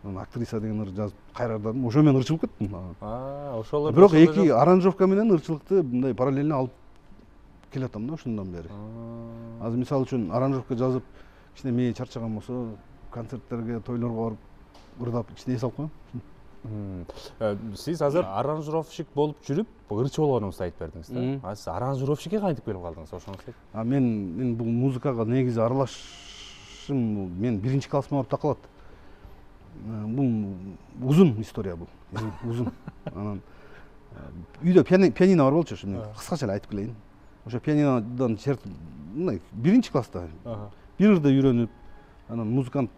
Анан актриса деген ыр жазып кайрардадым. Ошо менен ырчылып кеттим. Ошол. Бирок эки аранжировка менен ырчылыкты мындай параллельно алып келатам да ошондон бери. Азыр мисалы үчүн аранжировка жазып, кичине мээ чарчаган болсо, концерттерге, тойлорго барып ырдап кичине эс алып коем. Сиз азыр аранжировщик болуп жүрүп, ырчы болгонуңузду айтып бердиңиз да. Сиз аранжировщикке кантип келип калдыңыз ошоңузду? Мен бул музыкага негизи аралашышым мен 1-классыма барып такалат. Бул узун история бул. Узун. Анан үйдө пианино бар болчу, ошону кыскача эле айтып келейин. Ошо пианинодан чертип, мындай 1-класста бир ырды үйрөнүп, анан музыкант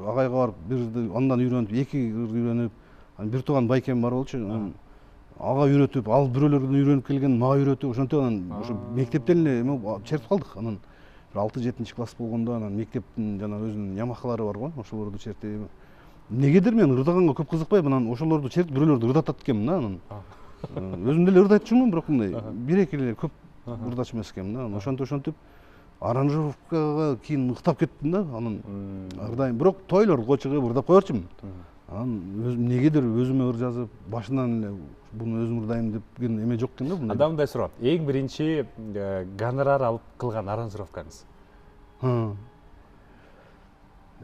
агайга барып бир ырды андан үйрөнүп, 2 ыр үйрөнүп, анан бир тууган байкем бар болчу. Ага үйрөтүп, ал бирөөлөрдөн үйрөнүп келген мага үйрөтүп, ошентип анан ошо мектептен эле чертип калдык. Анан 6-7 класс болгондо анан мектептин жана өзүнүн ямахалары бар го, ошолорду чертип. Негедир мен ырдаганга көп кызыкпай, анан ошолорду чертип бирөөлөрдү ырдатат экенмин да анан. Өзүм деле ырдайтчумун, бирок мындай 1-2 эле көп ырдачу эмес экенмин да. Ошентип аранжировкага кийин ыктап кеттим да. Анан ырдайм, бирок тойлорго чыгып ырдап коерчумун. Анан өзүм негедир өзүмө ыр жазып, башынан эле буну өзүм ырдайм деген эме жок экен да бундай. Анда мындай суроо. Эң биринчи гонорар алып кылган аранжировкаңыз?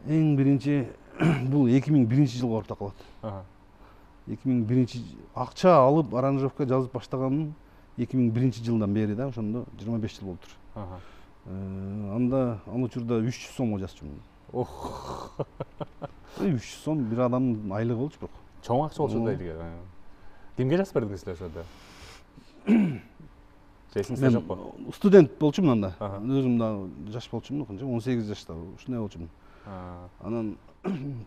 Эң биринчи бул 2001-жылга барып такалат. 2001 акча алып аранжировка жазып баштаганым 2001-жылдан бери да, ошондо 25 жыл болуптур. Анда ал учурда 300 сомго жазчумун. 300 сом бир адамдын айлыгы болчу бирок. Чоң акча болчу да элге. Кимге жазып бердиңиз эле ошондо? Эсиңизде жокпу? Студент болчумун анда. Өзүм да жаш болчумун, 18 жашта ушундай болчумун. Анан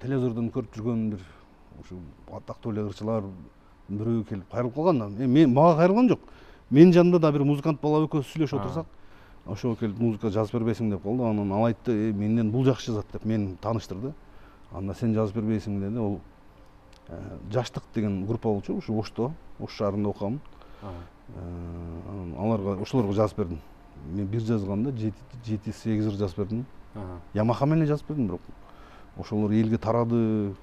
телевизордон көрүп жүргөн бир ушу атактуу эле ырчылар бирөө келип кайрылып калган. Мен мага кайрылган жок. Менин жанымда да бир музыкант бала экөөбүз сүйлөшүп отурсак, ошого келип музыка жазып бербейсиң деп калды. Анан ал айтты, менден бул жакшы жазат деп мени тааныштырды. Анда сен жазып бербейсиң деди. Ол Жаштык деген группа болчу, ушу Ошто, Ош шаарында окугам. Аларга, ошолорго жазып бердим. Мен бир жазганда 7-8 ыр жазып бердим. Ямаха менен жазып бердим, бирок ошолор элге тарады.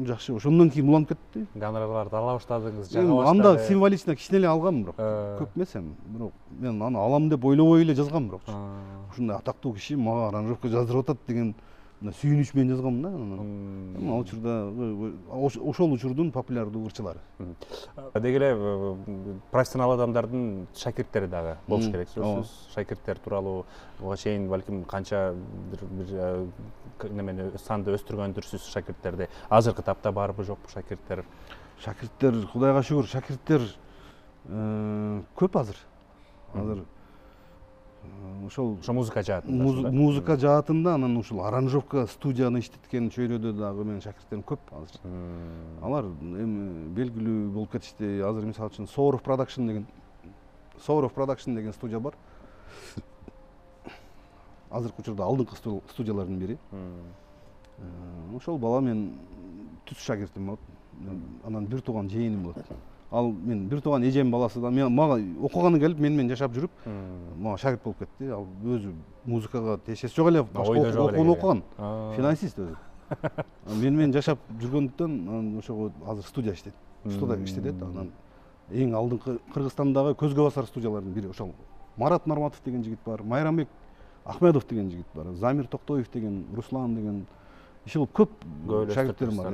Жакшы, ошондон кийин уланып кетти. Гонорарларды ала баштадыңыз, жага баштады. Анда символично кичине эле алгам, бирок көп эмес эми. Бирок мен аны алам деп ойлобой эле жазгам, бирок ушундай атактуу киши мага аранжировка жаздырып атат деген сүйүнүч менен жазгам да. Ал учурда ошол учурдун популярдуу ырчылары. Деги эле профессионал адамдардын шакирттери дагы болуш керек. Сөзсүз шакирттер тууралуу буга чейин балким канча бир немени санды өстүргөндүрсүз шакирттерди. Азыркы тапта барбы жокпу шакирттер? Шакирттер, Кудайга шүгүр, шакирттер көп азыр. Ошол музыка жаатында. Музыка жаатында, анан ушул аранжировка студияны иштеткен чөйрөдө дагы менин шакирттерим көп азыр. Алар эми белгилүү болуп кетишти. Азыр мисалы үчүн Sourov Production деген студия бар. Азыркы учурда алдыңкы студиялардын бири. Ошол бала мен түз шакиртим болот. Анан бир тууган жээним болот. Ал мен бир тууган эжем баласы да мага окуганы келип мен менен жашап жүрүп, мага шакирт болуп кетти. Ал өзү музыкага тиешеси жок эле, башка окууну окуган. Финансист өзү. Мен менен жашап жүргөндүктөн ошого азыр студия иштейт. Иштетет. Анан эң алдыңкы Кыргызстандагы көзгө басар студиялардын бири ошол. Марат Нарматов деген жигит бар, Майрамбек Ахмедов деген жигит бар, Замир Токтоев деген, Руслан деген иши көп шакирттерим бар.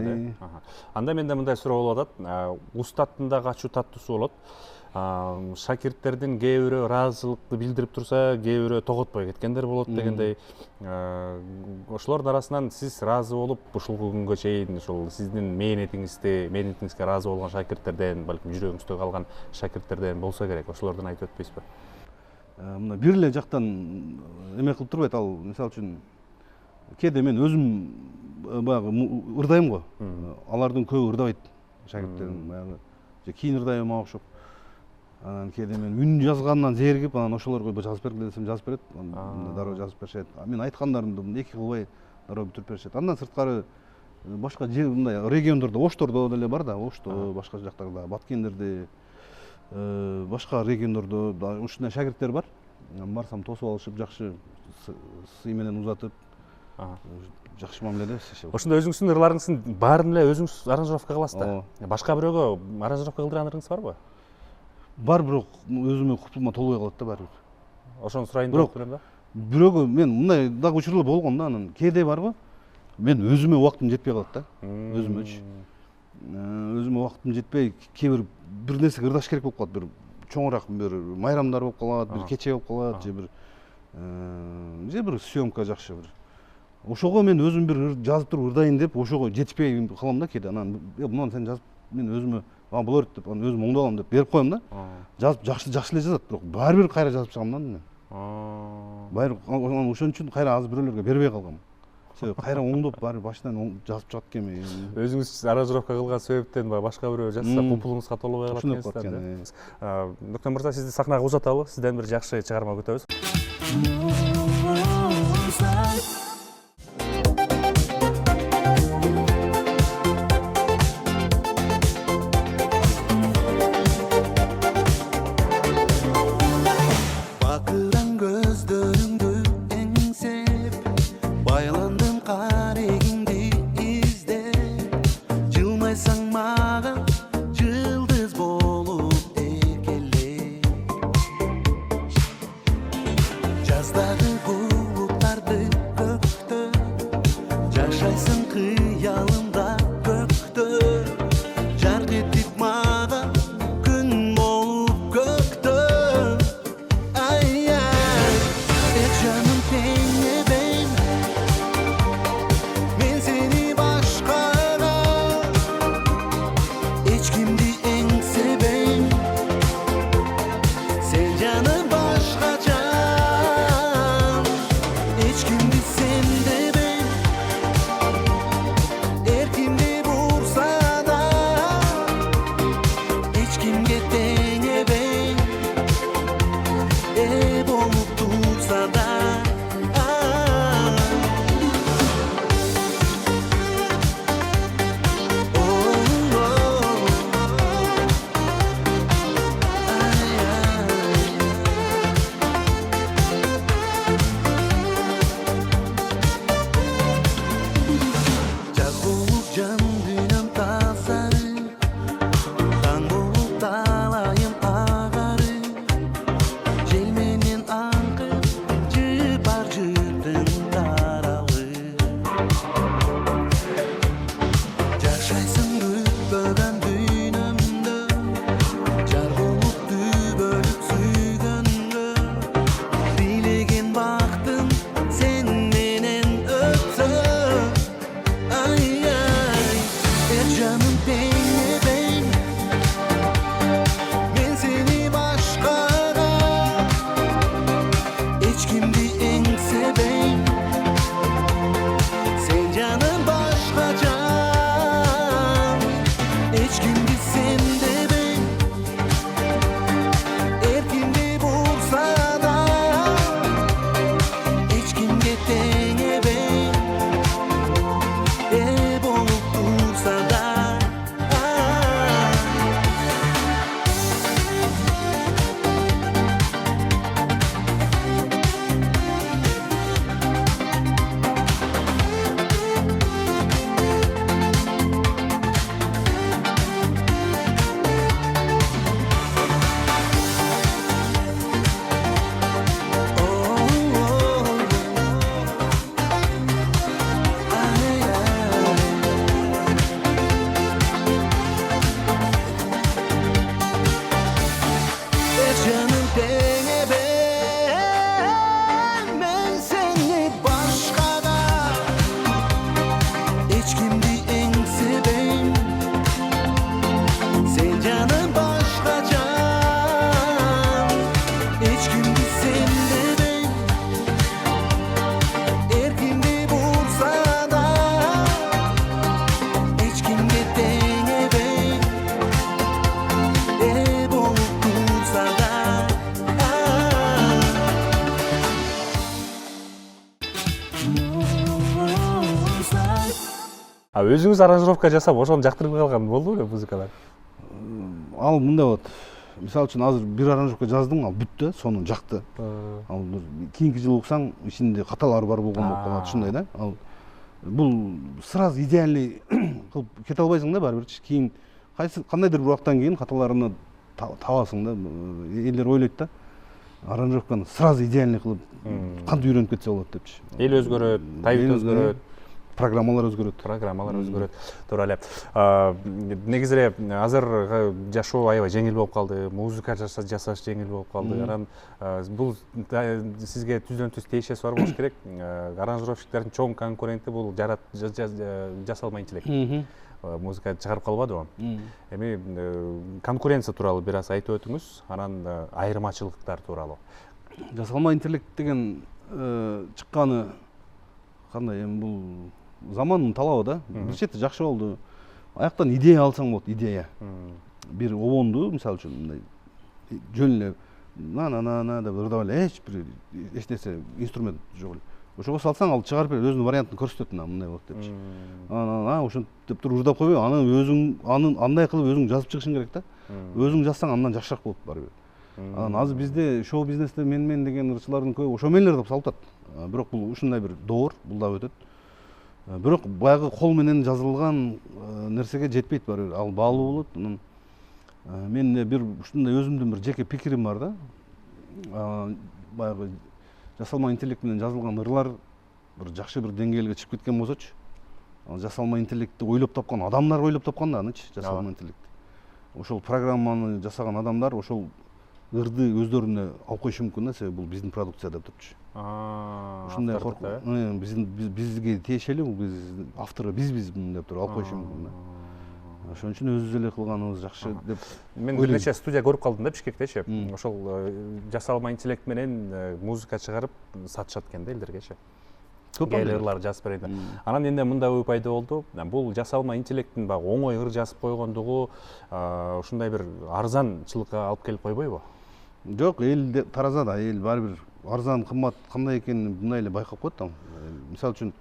Анда менде мындай суроо болуп атат. Устаттын да качуу таттуусу болот. Шакирттердин кээ бирөө ыраазычылыкты билдирип турса, кээ бирөө тоготпой кеткендер болот дегендей. Ошолордун арасынан сиз ыраазы болуп, ушул күнгө чейин ушул сиздин мээнетиңизге ыраазы болгон шакирттерден, балким жүрөгүңүздө калган шакирттерден болсо керек. Ошолордун айтып өтпөйсүзбү? Мына бир эле жактан эме кылып турбайт. Ал мисалы үчүн кээде мен өзүм баягы ырдайм го. Алардын көбү ырдабайт. Шакирттерим баягы кийин ырдайм мага окшоп. Анан кээде мен үн жазгандан зеригип, анан ошолорго жазып бергиле десем жазып берет. Дароо жазып беришет. Мен айткандарымды эки кылбай дароо бүтүрүп беришет. Андан сырткары башка жер мындай региондордо, Оштордо деле бар да, Ошто, башка жактарда, Баткендерде, башка региондордо ушундай шакирттер бар. Барсам тосуп алышып, жакшы сый менен узатып, жакшы мамиледе эстешет. Ошондо өзүңүздүн ырларыңыздын баарын эле өзүңүз аранжировка кыласыз да. Башка бирөөгө аранжировка кылдыргандарыңыз барбы? Бар, бирок өзүмө купулма толбой калат да баары бир. Ошону сурайын деп турам да. Бирөөгө мен мындай дагы учурлар болгон да, анан кээде барбы? Мен өзүмө убактым жетпей калат да. Өзүмөчү. Өзүмө убактым жетпей, кээ бир нерсеге ырдаш керек болуп калат. Бир чоңураак бир майрамдар болуп калат, бир кече болуп калат, же бир съемка жакшы бир. Ошого мен өзүм бир жазып туруп ырдайын деп, ошого жетишпей калам да кээде. Анан муну сен жазып, мен өзүмө болор деп, анан өзүм оңдоп алам деп берип коем да. Жазып жакшы эле жазат, бирок баары бир кайра жазып чыгам да мен. Баары ошон үчүн кайра азыр бирөөлөргө бербей калгам. Себеби кайра оңдоп баары башынан жазып чыгат экен. Өзүңүз аранжировка кылган себептен башка бирөө жазса купулуңузга толбой калат экенсиз да. Доктор мырза, сизди сахнага узаталы. Сизден бир жакшы чыгарма күтөбүз. Hiç kimdi sen de ben Өзүңүз аранжировка жасап ошону жактырбай калган болдубу музыкалар? Ал мындай болот. Мисалы үчүн азыр бир аранжировка жаздым, ал бүттү, сону жакты. Ал кийинки жылы уксаң, ичинде каталар бар болгон болуп калат, ушундай да. Ал бул сразу идеальный кылып кете албайсың да барбирчи. Кийин кандайдыр бир убакыттан кийин каталарына табасың да. Элдер ойлойт да. Аранжировканы сразу идеальный кылып кантип үйрөнүп кетсе болот депчи. Эл өзгөрөт, табит өзгөрөт, программалар өзгөрөт. Туура эле. Негизи эле азыр жашоо аябай жеңил болуп калды, музыка жасаш жеңил болуп калды. Анан бул сизге түздөн-түз тиешеси бар болуш керек. Аранжировщиктердин чоң конкуренти бул жасалма интеллект. Музыка чыгарып калбадыбы? Эми конкуренция тууралуу бир аз айтып өтүңүз, анан айырмачылыктар тууралуу. Жасалма интеллект деген чыкканы кандай, эми бул замандын талабы да. Бир чети жакшы болду. Аяктан идея алсаң болот, идея. Бир обонду, мисалы үчүн, мындай жөн эле на деп ырдап эле эч нерсе инструмент жок эле. Ошого салсаң, ал чыгарып берет, өзүнүн вариантын көрсөтөт, мындай болот депчи. Ошентип туруп ырдап койбой, аны өзүң андай кылып өзүң жазып чыгышың керек да. Өзүң жазсаң андан жакшыраак болот барбыр. Анан азыр бизде шоу бизнесте мен деген ырчылардын көбү ошо менен эле ырдап салып атат. Бирок бул ушундай бир доор, бул да өтөт. Бирок баягы кол менен жазылган нерсеге жетпейт барбыр. Ал баалуу болот. Анан мен бир ушундай өзүмдүн бир жеке пикирим бар да. Баягы жасалма интеллект менен жазылган ырлар бир жакшы бир деңгээлге чыгып кеткен болсочу. Ал жасалма интеллектти ойлоп тапкан адамдар ойлоп тапкан да анычы, жасалма интеллект. Ошол программаны жасаган адамдар ошол ырды өздөрүнө алып коюшу мүмкүн да, себеби бул биздин продукция деп турчу. Ушундай коркуп, бизге тиешелүү, бул биз автору бизбиз деп туруп алып коюшу мүмкүн да. Ошон үчүн өзүбүз эле кылганыбыз жакшы деп. Мен бир нече студия көрүп калдым да Бишкектечи. Ошол жасалма интеллект менен музыка чыгарып сатышат экен да элдергечи. Көп ырлар жазып берет. Анан энде мындай ой пайда болду. Бул жасалма интеллекттин баягы оңой ыр жазып койгондугу ушундай бир арзанчылыкка алып келип койбойбу? Жок, эл тараза да, эл баары бир арзан, кымбат кандай экенин мындай эле байкап коет да. Мисалы үчүн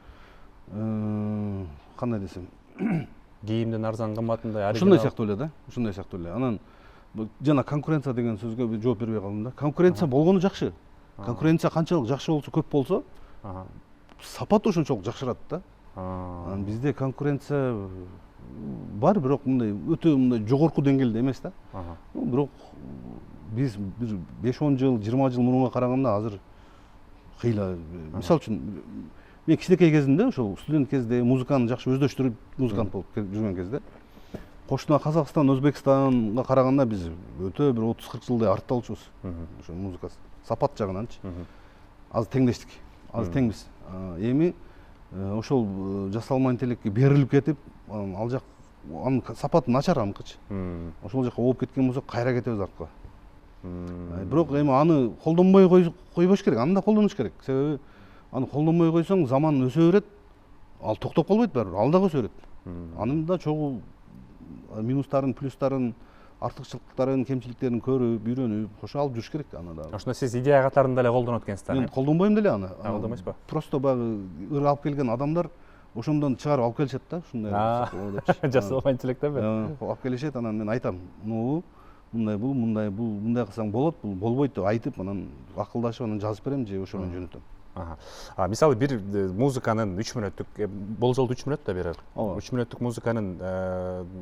кандай десем, кийимдин арзан кымбатындай оригинал. Ушундай сыяктуу эле да, ушундай сыяктуу эле. Анан жана конкуренция деген сөзгө жооп бербей калдым да. Конкуренция болгону жакшы. Конкуренция канчалык жакшы болсо, көп болсо, сапат ошончолук жакшырат да. Анан бизде конкуренция бар, бирок мындай өтө мындай жогорку деңгээлде эмес да. Бирок биз бир 5-10 жыл, 20 жыл мурунга караганда азыр кыйла. Мисалы үчүн мен кичинекей кезимде, ошол студент кезде музыканы жакшы өздөштүрүп музыкант болуп жүргөн кезде, кошуна Казакстан, Өзбекстанга караганда биз өтө бир 30-40 жылдай артта болчубуз. Ошо музыка сапат жагынанчы. Азыр теңдештик. Азыр теңбиз. Эми ошол жасалма интеллектке берилип кетип, ал жак анын сапаты начар аныкычы. Ошол жака ооп кеткен болсок, кайра кетебиз артка. Бирок эми аны колдонбой койбош керек, аны да колдонуш керек. Себеби аны колдонбой койсоң, заман өсө берет, ал токтоп калбайт барбыр, ал дагы өсө берет. Анын да чогуу минустарын, плюстарын, артыкчылыктарын, кемчиликтерин көрүп, үйрөнүп, кошо алып жүрүш керек аны да. Ошондо сиз идея катарында эле колдонот экенсиз. Мен колдонбойм деле аны. Колдонбойсузбу? Просто баягы ыр алып келген адамдар ошондон чыгарып алып келишет да, ушундай. Жасалма интеллекттеби? Алып келишет, анан мен айтам, мындай кылсаң болот, бул болбойт деп айтып, анан акылдашып, анан жазып берем же ошо менен жөнөтөм. Мисалы бир музыканын 3 мүнөттүк, болжолду 3 мүнөт да берер. 3 мүнөттүк музыканын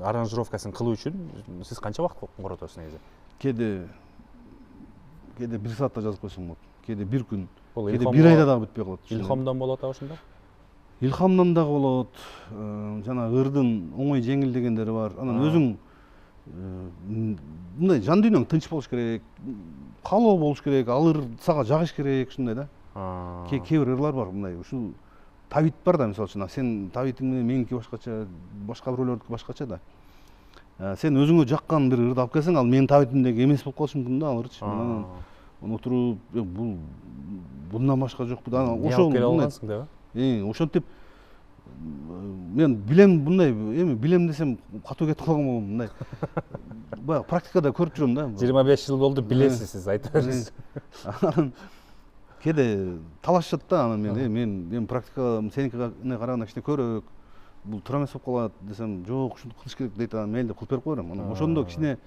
аранжировкасын кылуу үчүн сиз канча убакыт коротосуз негизи? Кээде 1 саатта жазып койсоң болот, кээде 1 күн, кээде 1 айда дагы бүтпөй калат. Илхомдон болот ошондо? Илхомдон дагы болот, жана ырдын оңой жеңил дегендери бар. Анан өзүң мындай жан дүйнөң тынч болуш керек, калоо болуш керек, ал ыр сага жагыш керек, ушундай да. Кээ бир ырлар бар мындай, ушул табит бар да, мисалы үчүн, сен табитиң менен меники башкача, башка бирөөлөрдүкү башкача да. Сен өзүңө жаккан бир ырды алып келсең, ал менин табитимдеги эмес болуп калышы мүмкүн да, ал ырчы. Анан отуруп, бул bundan башка жокпу да. Ошол келе алгансың деби? Ошентип мен билем мындай, эми билем десем катуу кетип калган болом мындай. Баягы практикада көрүп жүрөм да. 25 жыл болду, билесиз сиз, айтып бериңиз. Кээде талашышат да, анан мен практикага сеникине караганда кичине көрөөк, бул туура эмес болуп калат десем, жок ушинтип кылыш керек дейт, анан мейли деп кылып берип кое берем. Анан ошондо кичине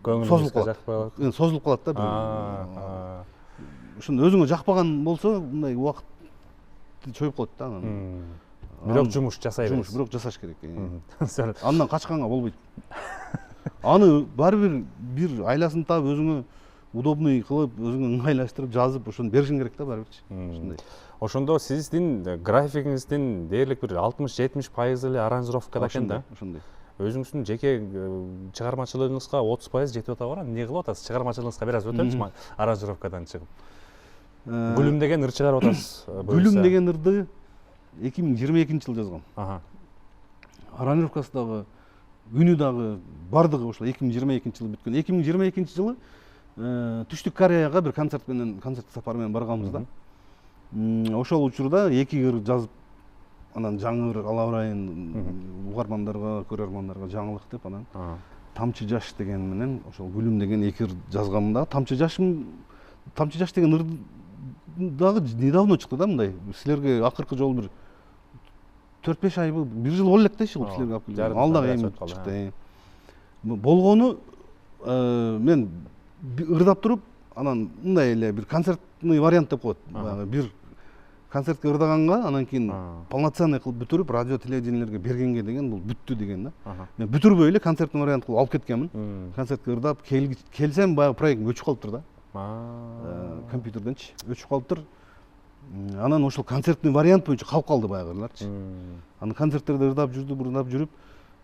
созулуп калат. Эми созулуп калат да бир. Ошондо өзүңө жакпаган болсо, мындай убакытты чоюп калат да анан. Бирок жумуш жасай бересиз. Жумуш бирок жасаш керек. Андан качканга болбойт. Аны баары бир айласын таап өзүңө удобный кылып, өзүңө ыңгайлаштырып жазып, ошону беришиң керек да баары бирчи. Ушундай. Ошондо сиздин графигиңиздин дээрлик бир 60-70% эле аранжировкада экен да. Ошондой. Өзүңүздүн жеке чыгармачылыгыңызга 30% жетип атабы? Эмне кылып атасыз? Чыгармачылыгыңызга бир аз өтөлүчү аранжировкадан чыгып. Гүлүм деген ыр чыгарып атасыз. Гүлүм деген ырды 2022-жылы жазгам. Аранжировкасы дагы, үнү дагы, бардыгы ошол 2022-жылы бүткөн. 2022-жылы Түштүк Кореяга бир концерттик сапар менен барганбыз да. Ошол учурда 2 ыр жазып, анан жаңы ыр ала барайын, угармандарга, көрөрмандарга жаңылык деп, анан Тамчы жаш деген менен ошол Гүлүм деген 2 ыр жазгам да. Тамчы жаш деген ыр дагы недавно чыкты да, мындай. Силерге акыркы жолу бир 4-5 ай, 1 жыл боло элек да чыгып силерге алып келген. Ал дагы эми чыкты. Болгону мен ырдап туруп, анан мындай эле бир концертный вариант деп коет. Бир концертке ырдаганга, анан кийин полноценный кылып бүтүрүп, радио, телевидениелерге бергенге деген бул бүттү деген да. Мен бүтүрбөй эле концертный вариант кылып алып кеткенмин. Концертке ырдап келсем, баягы проект өчүп калыптыр да. Компьютерденчи өчүп калыптыр. Анан ошол концертный вариант боюнча калып калды баягы ырларчы. Анан концерттерде ырдап жүрүп,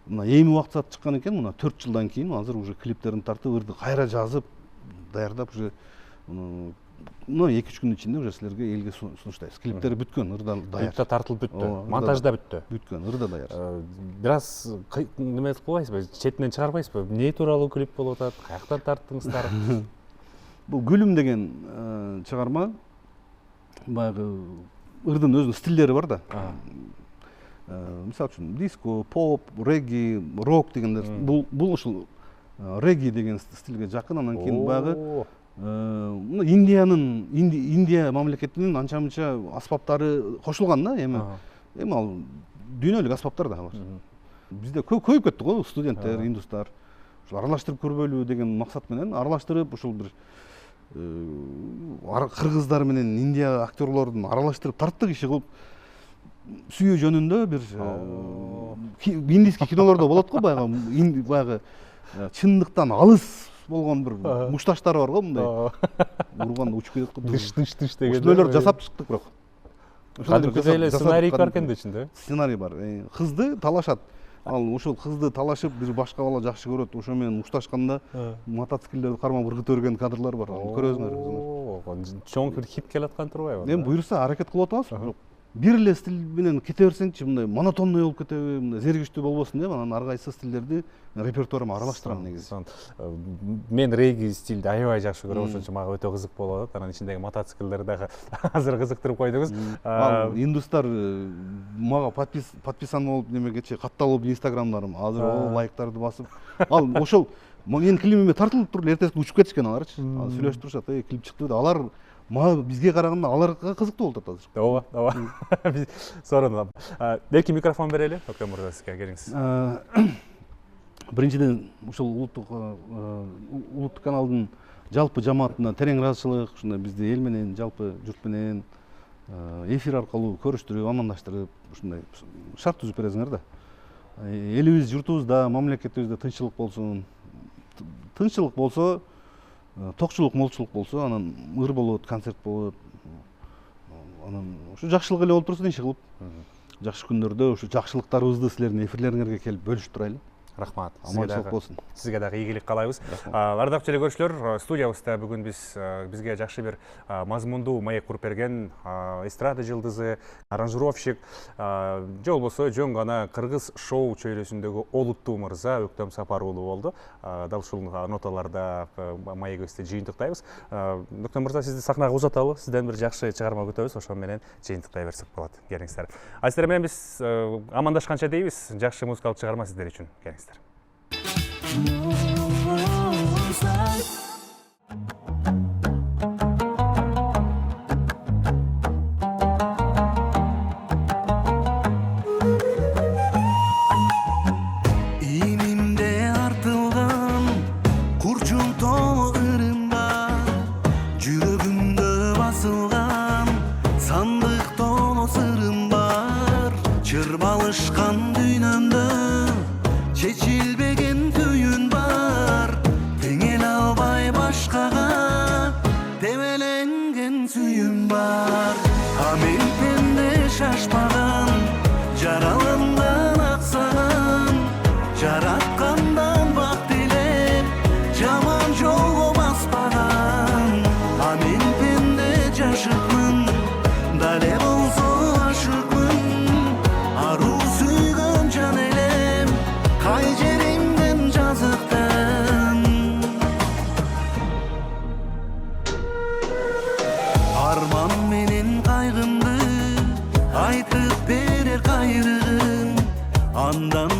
мына эми убакыт саат чыккан экен, мына 4 жылдан кийин азыр уже клиптерин тартып, ырды кайра жазып, даярдап уже мына 2-3 күндүн ичинде уже силерге элге сунуштайбыз. Клиптери бүткөн, ырда даяр. Клипте тартылып бүттү, монтажда бүттү. Бүткөн, ырда даяр. Бир аз неме кылбайсызбы? Четинен чыгарбайсызбы? Эмне тууралуу клип болуп атат? Каяктан тарттыңыздар? Бул Гүлүм деген чыгарма баягы ырдын өзүнүн стилдери бар да. Мисалы үчүн диско, поп, регги, рок дегендер. Бул ушул регги деген стилге жакын. Анан кийин баягы Индия мамлекетинин анча-мынча аспаптары кошулган да, эми ал дүйнөлүк аспаптар да алар. Бизде көйүп кетти го студенттер, индустар. Ошо аралаштырып көрбөйлү деген максат менен аралаштырып, ушул бир кыргыздар менен Индия актерлордун аралаштырып тарттык иши кылып, сүйүү жөнүндө бир индийский кинолордо болот го, баягы чындыктан алыс болгон бир мушташтары бар го, мындай урганда учуп кетет го. Дыш деген. Ошолорду жасап чыктык бирок. Кадимки эле сценарий бар экен да ичинде. Сценарий бар. Кызды талашат. Ал ошол кызды талашып, бир башка бала жакшы көрөт, ошо менен мушташканда мотоциклдерди кармап ыргытып өргөн кадрлар бар. Көрөсүңөр. Чоң бир хит келаткан турбайбы? Эми буюрса аракет кылып атабыз, бирок бир эле стиль менен кете берсеңчи, мындай монотонный болуп кетеби, мындай зергиштүү болбосун деп, анан ар кайсы стилдерди репертуарыма аралаштырам негизи. Мен регги стилди аябай жакшы көрөм, ошончо мага өтө кызык болуп атат. Анан ичиндеги мотоциклдер дагы азыр кызыктырып койдуңуз. Ал индустар мага подписан болуп немегечи катталып инстаграмдарым, азыр лайктарды басып. Ал ошол менин клипиме тартылып туруп эртеси учуп кетишкен аларчы. Сүйлөшүп турушат, клип чыкты деп. Алар бизге караганда аларга кызыктуу болуп атат азыр. Ооба. Сорун. Белки микрофон берели, Өкөм мырза, сизге келиңиз. Биринчиден ушул улуттук каналдын жалпы жамаатына терең ыраазычылык, ушундай бизди эл менен, жалпы журт менен эфир аркылуу көрүштүрүп, амандаштырып, ушундай шарт түзүп бересиңер да. Элибиз, журтубузда, мамлекетибизде тынччылык болсун. Тынччылык болсо, токчулук, молчулук болсо, анан ыр болот, концерт болот. Анан ушу жакшылык эле болуп турсун иши кылып. Жакшы күндөрдө ушу жакшылыктарыбызды силердин эфирлериңерге келип бөлүшүп турайлы. Рахмат. Аманчылык болсун. Сизге дагы ийгилик каалайбыз. Ардактуу телекөрүүчүлөр, студиябызда бүгүн бизге жакшы бир мазмундуу маек куруп берген эстрада жылдызы, аранжировщик, же болбосо жөн гана кыргыз шоу чөйрөсүндөгү олуттуу мырза Өктөм Сапар уулу болду. Дал ушул ноталарда маегибизди жыйынтыктайбыз. Өктөм мырза, сизди сахнага узаталы. Сизден бир жакшы чыгарма күтөбүз, ошол менен жыйынтыктай берсек болот. Келиңиздер. Сиздер менен биз амандашканча дейбиз. Жакшы музыкалык чыгарма сиздер үчүн. Келиңиздер. Чалышкан дүйнөмдө чечилбеген түйүн бар, теңеле албай башкага тебеленген сүйүм бар. А мен пенде шашпаган, жаралымдан аксаган, жараткандан бак тилеп жаман жолго баспаган. А мен пенде жашыкмын, дале болсо ашыкмын, ару сүйгөн жан элем кай жеримден жазыктан. Арман менен кайгымды айтып берер кайрыгым, андан